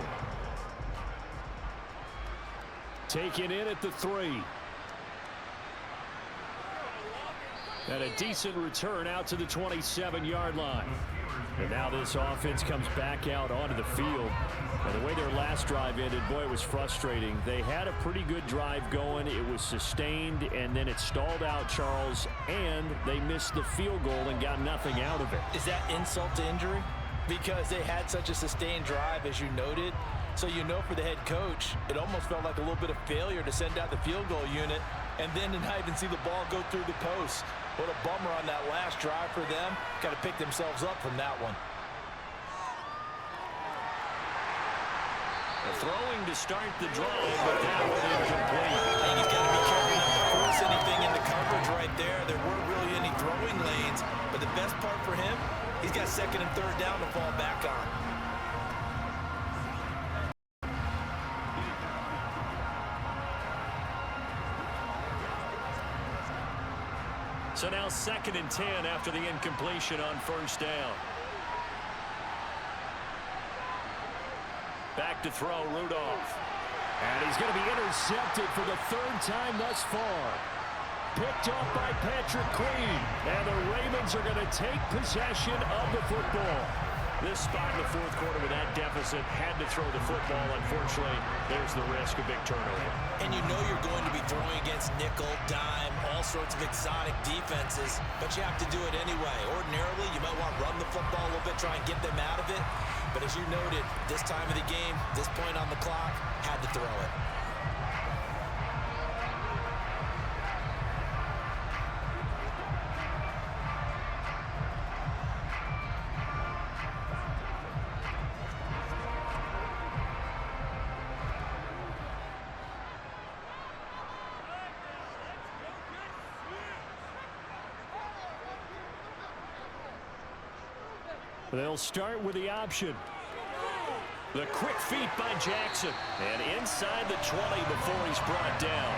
Taken in at the 3. And a decent return out to the 27-yard line. And now this offense comes back out onto the field. And the way their last drive ended, boy, it was frustrating. They had a pretty good drive going. It was sustained, and then it stalled out, Charles, and they missed the field goal and got nothing out of it. Is that insult to injury? Because they had such a sustained drive, as you noted. So you know for the head coach, it almost felt like a little bit of failure to send out the field goal unit and then to not even see the ball go through the post. What a bummer on that last drive for them. Got to pick themselves up from that one. Throwing to start the drive, but that one incomplete. I think he's got to be careful not to force anything into coverage right there. There weren't really any throwing lanes, but the best part for him, he's got 2nd and 3rd down to fall back on. So now 2nd and 10 after the incompletion on 1st down. Back to throw, Rudolph. And he's going to be intercepted for the 3rd time thus far. Picked off by Patrick Queen. And the Ravens are going to take possession of the football. This spot in the 4th quarter with that deficit, had to throw the football. Unfortunately, there's the risk of big turnover. And you know you're going to be throwing against nickel, dime, all sorts of exotic defenses, but you have to do it anyway. Ordinarily, you might want to run the football a little bit, try and get them out of it. But as you noted, this time of the game, this point on the clock, had to throw it. They'll start with the option. The quick feet by Jackson. And inside the 20 before he's brought down.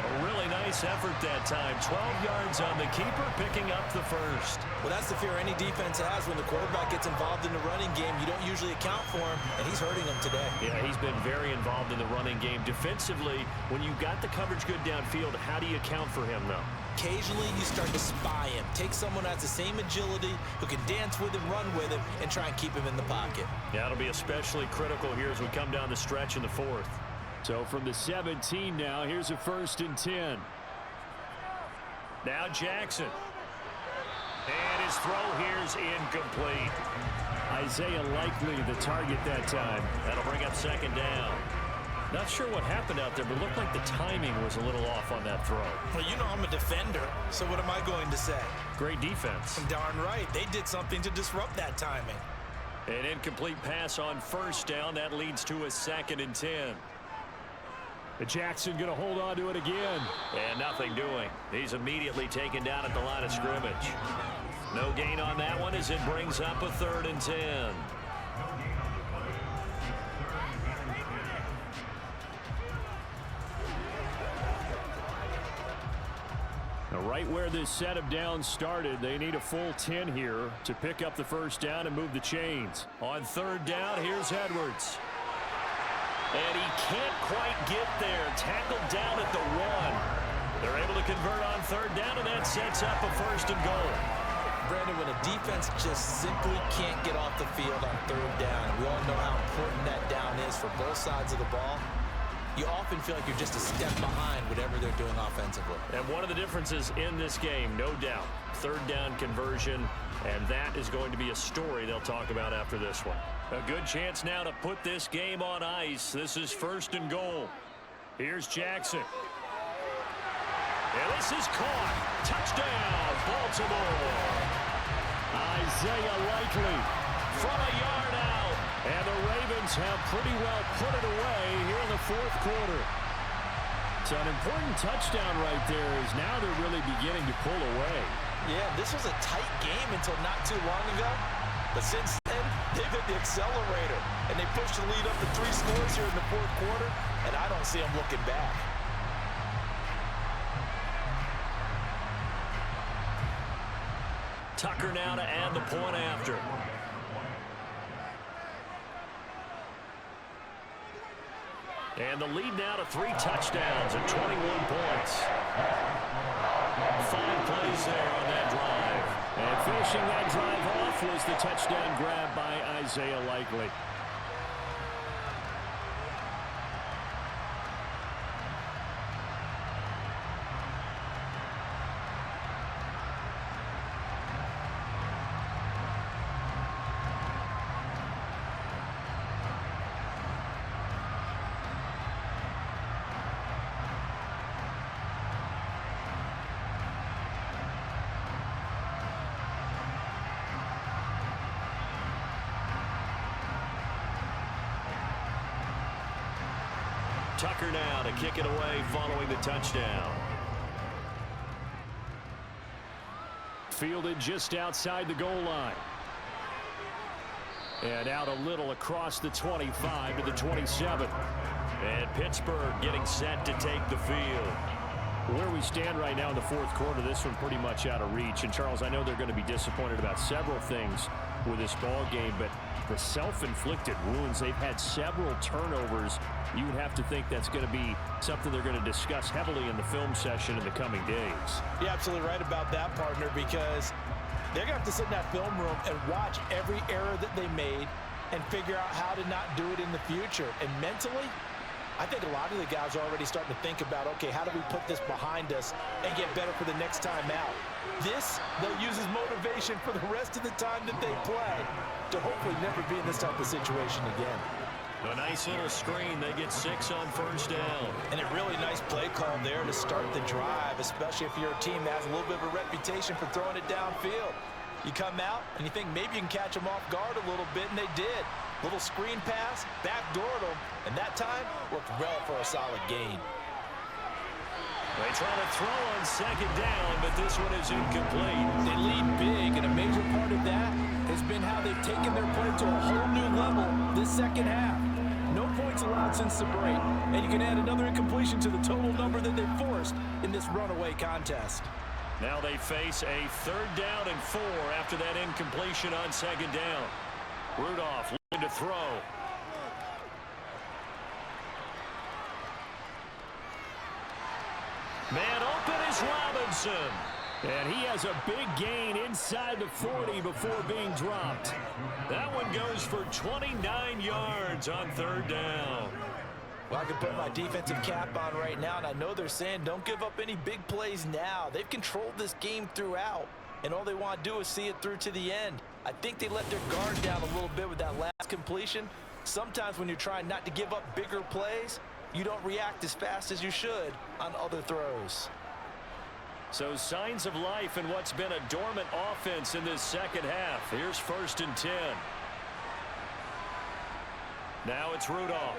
A really nice nice effort that time. 12 yards on the keeper, picking up the first. Well, that's the fear any defense has when the quarterback gets involved in the running game. You don't usually account for him, and he's hurting them today. Yeah, he's been very involved in the running game. Defensively, when you got the coverage good downfield, how do you account for him, though? Occasionally, you start to spy him. Take someone who has the same agility, who can dance with him, run with him, and try and keep him in the pocket. Yeah, it'll be especially critical here as we come down the stretch in the fourth. So from the 17 now, here's a 1st and 10. Now Jackson. And his throw here's incomplete. Isaiah Likely the target that time. That'll bring up 2nd down. Not sure what happened out there, but looked like the timing was a little off on that throw. Well, you know I'm a defender, so what am I going to say? Great defense. Darn right. They did something to disrupt that timing. An incomplete pass on 1st down. That leads to a 2nd and 10. Jackson going to hold on to it again. And nothing doing. He's immediately taken down at the line of scrimmage. No gain on that one as it brings up a 3rd and 10. Now, right where this set of downs started, they need a full 10 here to pick up the 1st down and move the chains. On 3rd down, here's Edwards. And he can't quite get there. Tackled down at the 1. They're able to convert on 3rd down, and that sets up a 1st and goal. Brandon, when a defense just simply can't get off the field on 3rd down, we all know how important that down is for both sides of the ball, you often feel like you're just a step behind whatever they're doing offensively. And one of the differences in this game, no doubt, 3rd down conversion, and that is going to be a story they'll talk about after this one. A good chance now to put this game on ice. This is 1st and goal. Here's Jackson. And this is caught. Touchdown, Baltimore. Isaiah Likely From a yard out. And the Ravens have pretty well put it away here in the 4th quarter. So an important touchdown right there is now they're really beginning to pull away. Yeah, this was a tight game until not too long ago. But since then, they've hit the accelerator. And they pushed the lead up to 3 scores here in the 4th quarter. And I don't see them looking back. Tucker now to add the point after. And the lead now to 3 touchdowns and 21 points. 5 plays there on that drive. And finishing that drive off was the touchdown grab by Isaiah Likely. Tucker now to kick it away following the touchdown. Fielded just outside the goal line. And out a little across the 25 to the 27. And Pittsburgh getting set to take the field. Where we stand right now in the 4th quarter, this one pretty much out of reach. And, Charles, I know they're going to be disappointed about several things with this ball game, but the self-inflicted wounds, they've had several turnovers. You would have to think that's going to be something they're going to discuss heavily in the film session in the coming days. You're absolutely right about that, partner, because they're going to have to sit in that film room and watch every error that they made and figure out how to not do it in the future. And mentally, I think a lot of the guys are already starting to think about, okay, how do we put this behind us and get better for the next time out? This, they'll use as motivation for the rest of the time that they play to hopefully never be in this type of situation again. A nice little screen. They get 6 on 1st down. And a really nice play call there to start the drive, especially if you're a team that has a little bit of a reputation for throwing it downfield. You come out and you think maybe you can catch them off guard a little bit, and they did. Little screen pass, backdoored them, and that time worked well for a solid gain. They try to throw on 2nd down, but this one is incomplete. They lead big, and a major part of that has been how they've taken their play to a whole new level this second half. No point points allowed since the break. And you can add another incompletion to the total number that they forced in this runaway contest. Now they face a 3rd down and 4 after that incompletion on 2nd down. Rudolph looking to throw. Man open is Robinson. And he has a big gain inside the 40 before being dropped. That one goes for 29 yards on 3rd down. Well, I can put my defensive cap on right now, and I know they're saying don't give up any big plays now. They've controlled this game throughout, and all they want to do is see it through to the end. I think they let their guard down a little bit with that last completion. Sometimes when you're trying not to give up bigger plays, you don't react as fast as you should on other throws. So signs of life in what's been a dormant offense in this 2nd half. Here's 1st and 10. Now it's Rudolph.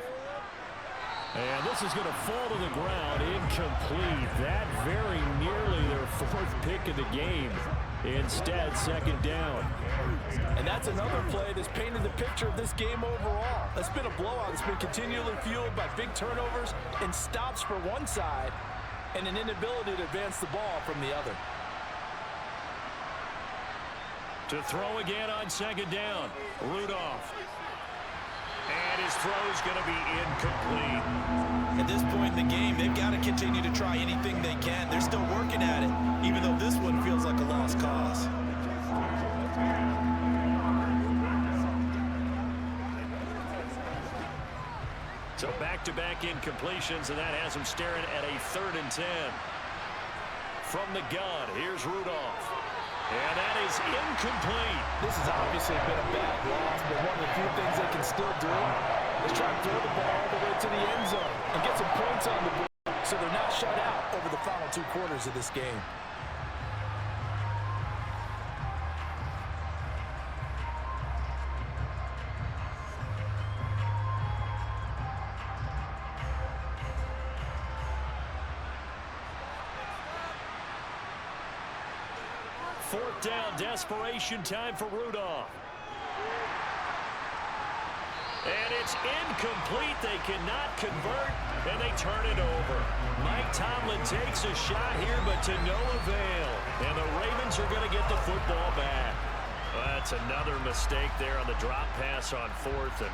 And this is going to fall to the ground, incomplete. That very nearly their 4th pick of the game. Instead, 2nd down. And that's another play that's painted the picture of this game overall. It's been a blowout. It's been continually fueled by big turnovers and stops for one side and an inability to advance the ball from the other. To throw again on 2nd down, Rudolph. And his throw's going to be incomplete. At this point in the game, they've got to continue to try anything they can. They're still working at it, even though this one feels like a lost cause. So back-to-back incompletions, and that has him staring at a 3rd and 10. From the gun, here's Rudolph. And that is incomplete. This has obviously been a bad loss, but one of the few things they can still do is try to throw the ball all the way to the end zone and get some points on the board so they're not shut out over the final 2 quarters of this game. Fourth down, desperation time for Rudolph. And it's incomplete. They cannot convert, and they turn it over. Mike Tomlin takes a shot here, but to no avail. And the Ravens are going to get the football back. Well, that's another mistake there on the drop pass on 4th, and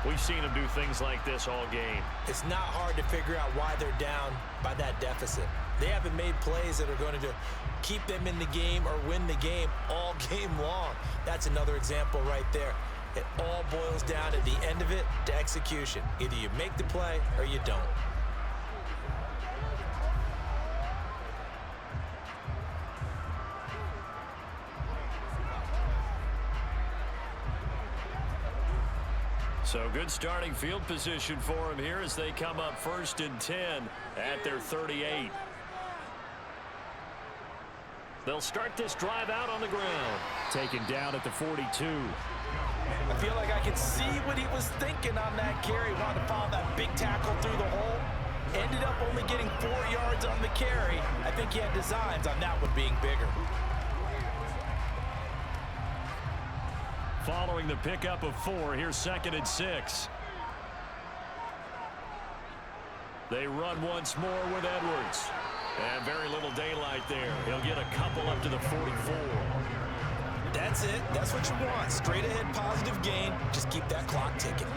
we've seen them do things like this all game. It's not hard to figure out why they're down by that deficit. They haven't made plays that are going to keep them in the game or win the game all game long. That's another example right there. It all boils down at the end of it to execution. Either you make the play or you don't. So good starting field position for them here as they come up 1st and 10 at their 38. They'll start this drive out on the ground. Taken down at the 42. I feel like I can see what he was thinking on that carry. Wanted to follow that big tackle through the hole. Ended up only getting 4 yards on the carry. I think he had designs on that one being bigger. Following the pickup of 4, here's 2nd and 6. They run once more with Edwards. And very little daylight there. He'll get a couple up to the 44. That's it. That's what you want. Straight ahead positive gain. Just keep that clock ticking.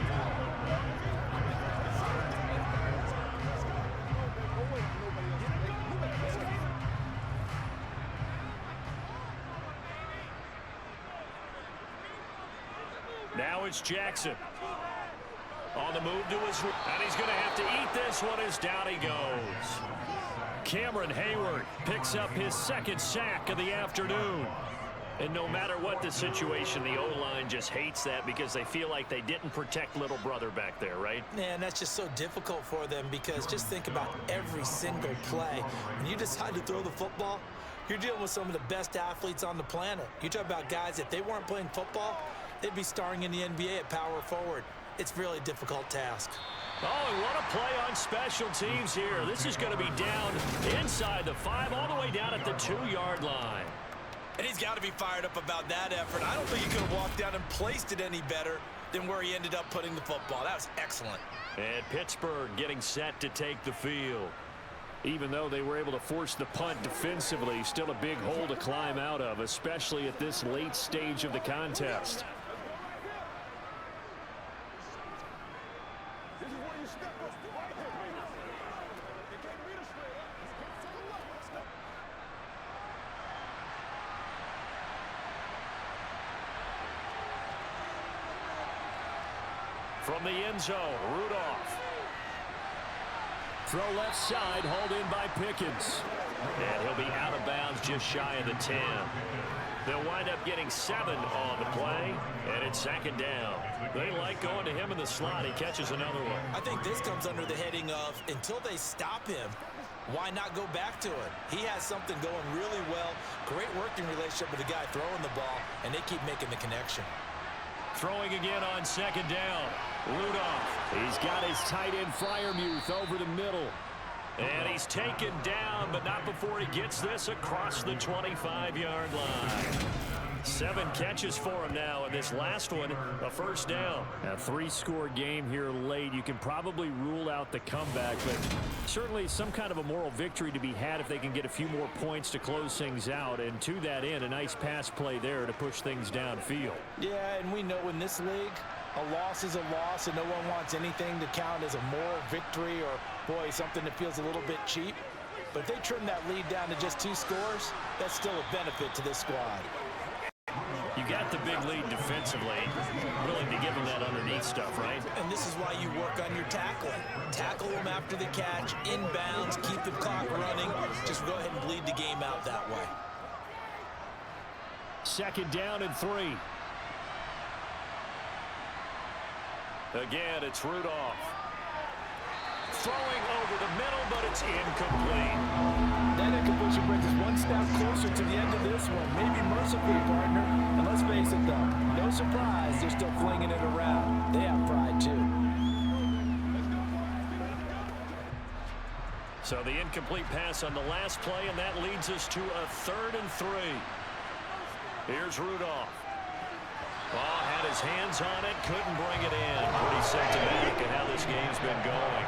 Now it's Jackson. On the move to his... And he's going to have to eat this one as down he goes. Cameron Hayward picks up his 2nd sack of the afternoon. And no matter what the situation, the O-line just hates that because they feel like they didn't protect little brother back there, right? Man, that's just so difficult for them because just think about every single play. When you decide to throw the football, you're dealing with some of the best athletes on the planet. You talk about guys, if they weren't playing football, they'd be starring in the NBA at power forward. It's a really difficult task. Oh, and what a play on special teams here. This is going to be down inside the 5, all the way down at the 2-yard line. And he's got to be fired up about that effort. I don't think he could have walked down and placed it any better than where he ended up putting the football. That was excellent. And Pittsburgh getting set to take the field. Even though they were able to force the punt defensively, still a big hole to climb out of, especially at this late stage of the contest. From the end zone, Rudolph. Throw left side, hauled in by Pickens. And he'll be out of bounds just shy of the 10. They'll wind up getting 7 on the play, and it's second down. They like going to him in the slot. He catches another one. I think this comes under the heading of, until they stop him, why not go back to it? He has something going really well. Great working relationship with the guy throwing the ball, and they keep making the connection. Throwing again on second down. Rudolph. He's got his tight end Freiermuth over the middle. And he's taken down, but not before he gets this across the 25-yard line. 7 catches for him now, and this last one, a first down. A 3-score game here late. You can probably rule out the comeback, but certainly some kind of a moral victory to be had if they can get a few more points to close things out. And to that end, a nice pass play there to push things downfield. Yeah, and we know in this league, a loss is a loss, and no one wants anything to count as a moral victory or, boy, something that feels a little bit cheap. But if they trim that lead down to just 2 scores, that's still a benefit to this squad. You got the big lead defensively. Willing to give them that underneath stuff, right? And this is why you work on your tackling. Tackle them after the catch, inbounds, keep the clock running. Just go ahead and bleed the game out that way. Second down and 3. Again, it's Rudolph. Throwing over the middle, but it's incomplete. That incompletion brings us one step closer to the end of this one. Maybe mercifully, partner. And let's face it, though, no surprise, they're still flinging it around. They have pride, too. So the incomplete pass on the last play, and that leads us to a 3rd and 3. Here's Rudolph. Oh, had his hands on it, couldn't bring it in. Pretty symptomatic of how this game's been going.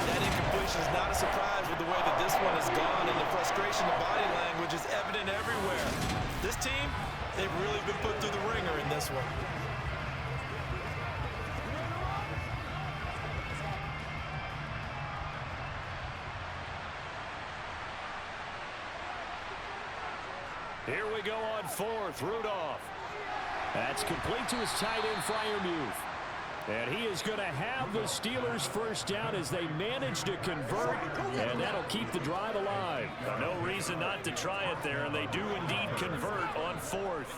That incompletion is not a surprise with the way that this one has gone, and the frustration of body language is evident everywhere. This team, they've really been put through the ringer in this one. Here we go on 4th, Rudolph. That's complete to his tight end, Freiermuth. And he is going to have the Steelers first down as they manage to convert, and that'll keep the drive alive. No reason not to try it there, and they do indeed convert on 4th.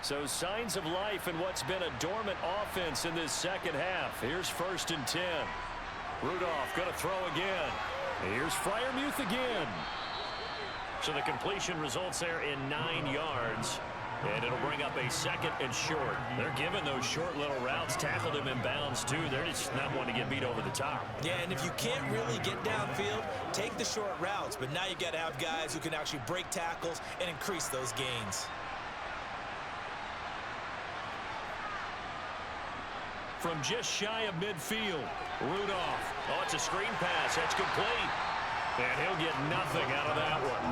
So signs of life in what's been a dormant offense in this second half. Here's 1st and 10. Rudolph going to throw again. Here's Freiermuth again. So the completion results there in 9 yards. And it'll bring up a 2nd and short. They're giving those short little routes. Tackled him in bounds, too. They're just not wanting to get beat over the top. Yeah, and if you can't really get downfield, take the short routes. But now you've got to have guys who can actually break tackles and increase those gains. From just shy of midfield, Rudolph. Oh, it's a screen pass. That's complete. And he'll get nothing out of that one.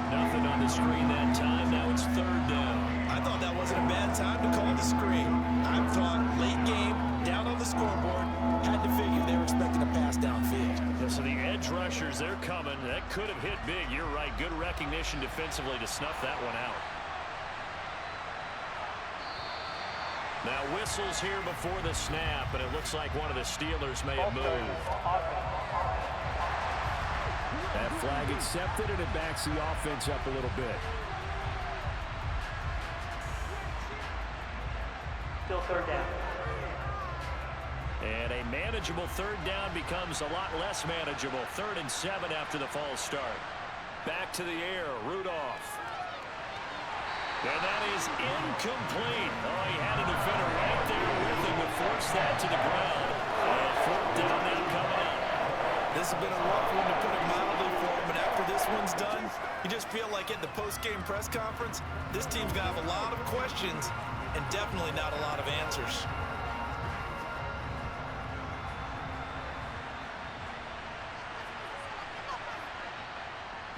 Nothing on the screen that time. Now it's 3rd down. I thought that wasn't a bad time to call the screen. I thought late game, down on the scoreboard, had to figure they were expecting a pass downfield. So the edge rushers, they're coming. That could have hit big. You're right. Good recognition defensively to snuff that one out. Now whistles here before the snap, and it looks like one of the Steelers may have moved. That flag accepted, and it backs the offense up a little bit. Still 3rd down. And a manageable 3rd down becomes a lot less manageable. 3rd and 7 after the false start. Back to the air, Rudolph. And that is incomplete. Oh, he had a defender right there with him to force that to the ground. And 4th down now coming up. This has been a rough one, to put it mildly, for him, and after this one's done, you just feel like at the post-game press conference, this team's going to have a lot of questions and definitely not a lot of answers.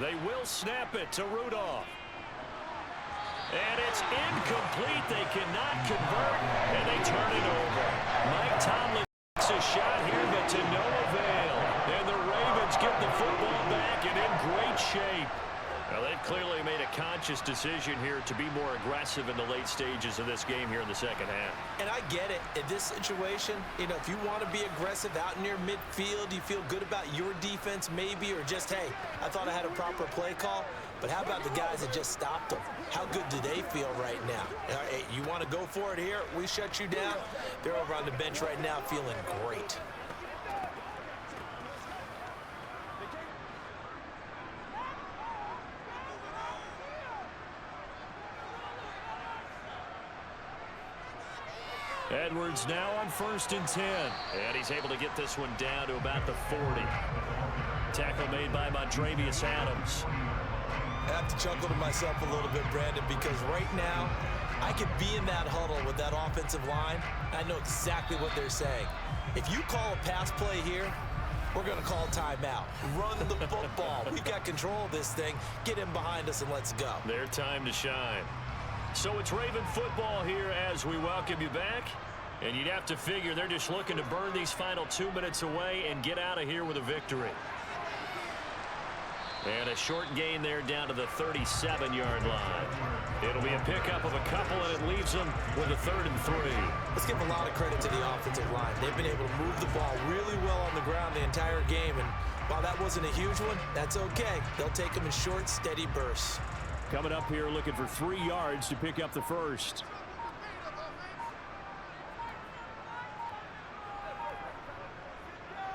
They will snap it to Rudolph. And it's incomplete. They cannot convert, and they turn it over. Mike Tomlin takes a shot here, but to no avail. And the Ravens get the football back and in great shape. Well, they've clearly made a conscious decision here to be more aggressive in the late stages of this game here in the second half. And I get it. In this situation, you know, if you want to be aggressive out near midfield, you feel good about your defense maybe, or just, hey, I thought I had a proper play call. But how about the guys that just stopped them? How good do they feel right now? Hey, you want to go for it here? We shut you down. They're over on the bench right now feeling great. Edwards now on 1st and 10. And he's able to get this one down to about the 40. Tackle made by Montravius Adams. I have to chuckle to myself a little bit, Brandon, because right now I could be in that huddle with that offensive line. I know exactly what they're saying. If you call a pass play here, we're going to call timeout. Run the football. We've got control of this thing. Get him behind us and let's go. Their time to shine. So it's Raven football here as we welcome you back. And you'd have to figure they're just looking to burn these final 2 minutes away and get out of here with a victory. And a short gain there down to the 37-yard line. It'll be a pickup of a couple, and it leaves them with a 3rd and 3. Let's give a lot of credit to the offensive line. They've been able to move the ball really well on the ground the entire game. And while that wasn't a huge one, that's okay. They'll take them in short, steady bursts. Coming up here looking for 3 yards to pick up the first.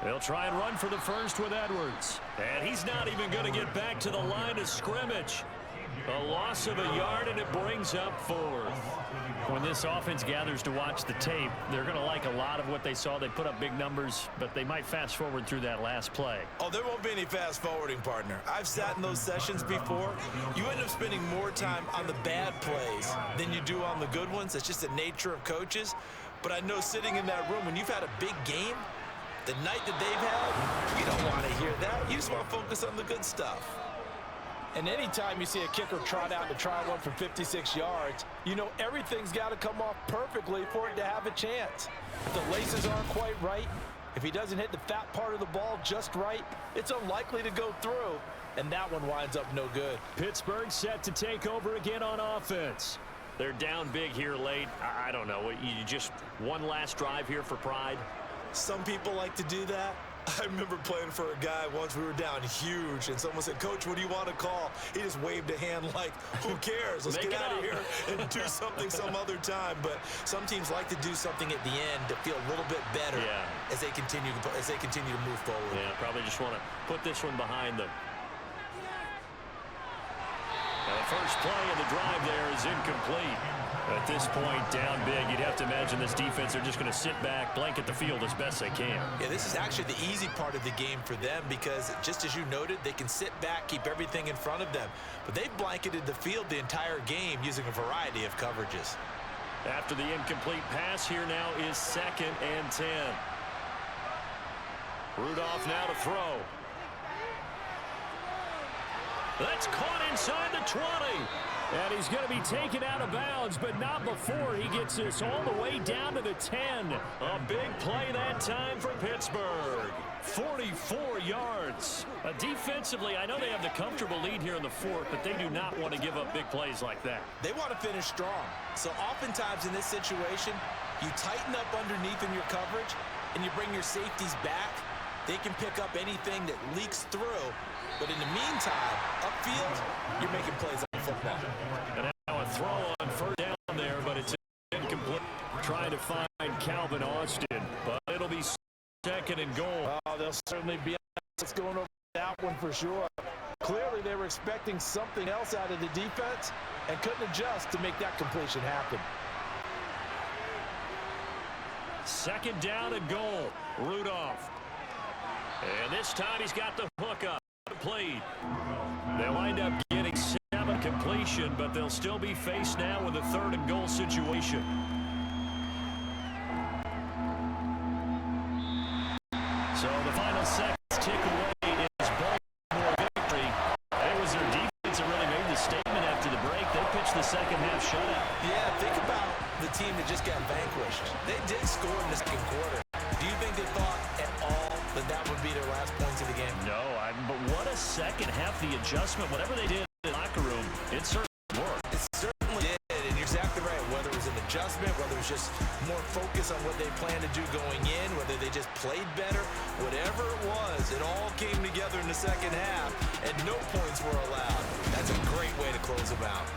They'll try and run for the first with Edwards. And he's not even going to get back to the line of scrimmage. A loss of a yard, and it brings up 4th. When this offense gathers to watch the tape, they're going to like a lot of what they saw. They put up big numbers, but they might fast forward through that last play. Oh, there won't be any fast forwarding, partner. I've sat in those sessions before. You end up spending more time on the bad plays than you do on the good ones. It's just the nature of coaches. But I know sitting in that room, when you've had a big game, the night that they've had, you don't want to hear that. You just want to focus on the good stuff. And anytime you see a kicker trot out to try one for 56 yards, you know everything's got to come off perfectly for it to have a chance. If the laces aren't quite right, if he doesn't hit the fat part of the ball just right, it's unlikely to go through, and that one winds up no good. Pittsburgh set to take over again on offense. They're down big here late. I don't know. You just one last drive here for pride? Some people like to do that. I remember playing for a guy once. We were down huge, and someone said, "Coach, what do you want to call?" He just waved a hand like, who cares? Let's get out of here and do something some other time. But some teams like to do something at the end to feel a little bit better as they continue to move forward. Yeah, probably just want to put this one behind them. Now the first play of the drive there is incomplete. At this point, down big, you'd have to imagine this defense are just going to sit back, blanket the field as best they can. Yeah, this is actually the easy part of the game for them because, just as you noted, they can sit back, keep everything in front of them. But they've blanketed the field the entire game using a variety of coverages. After the incomplete pass, here now is 2nd and 10. Rudolph now to throw. That's caught inside the 20. And he's going to be taken out of bounds, but not before he gets this all the way down to the 10. A big play that time for Pittsburgh. 44 yards. Defensively, I know they have the comfortable lead here in the 4th, but they do not want to give up big plays like that. They want to finish strong. So oftentimes in this situation, you tighten up underneath in your coverage, and you bring your safeties back. They can pick up anything that leaks through. But in the meantime, upfield, you're making plays on football. And now a throw on 1st down there, but it's incomplete. Trying to find Calvin Austin, but it'll be 2nd and goal. Oh, they'll certainly be going over that one for sure. Clearly, they were expecting something else out of the defense and couldn't adjust to make that completion happen. 2nd down and goal. Rudolph. And this time he's got the hook up. Played. They'll wind up getting 7 completion, but they'll still be faced now with a 3rd and goal situation. So the final seconds tick away is Baltimore victory. That was their defense that really made the statement after the break. They pitched the second half shutout. Yeah, think about the team that just got vanquished. They did score in the second quarter. Do you think they thought at all that that would be their last points of the game? No, but what a second half, the adjustment, whatever they did in the locker room, it certainly worked. It certainly did, and you're exactly right. Whether it was an adjustment, whether it was just more focus on what they planned to do going in, whether they just played better, whatever it was, it all came together in the second half, and no points were allowed. That's a great way to close them out.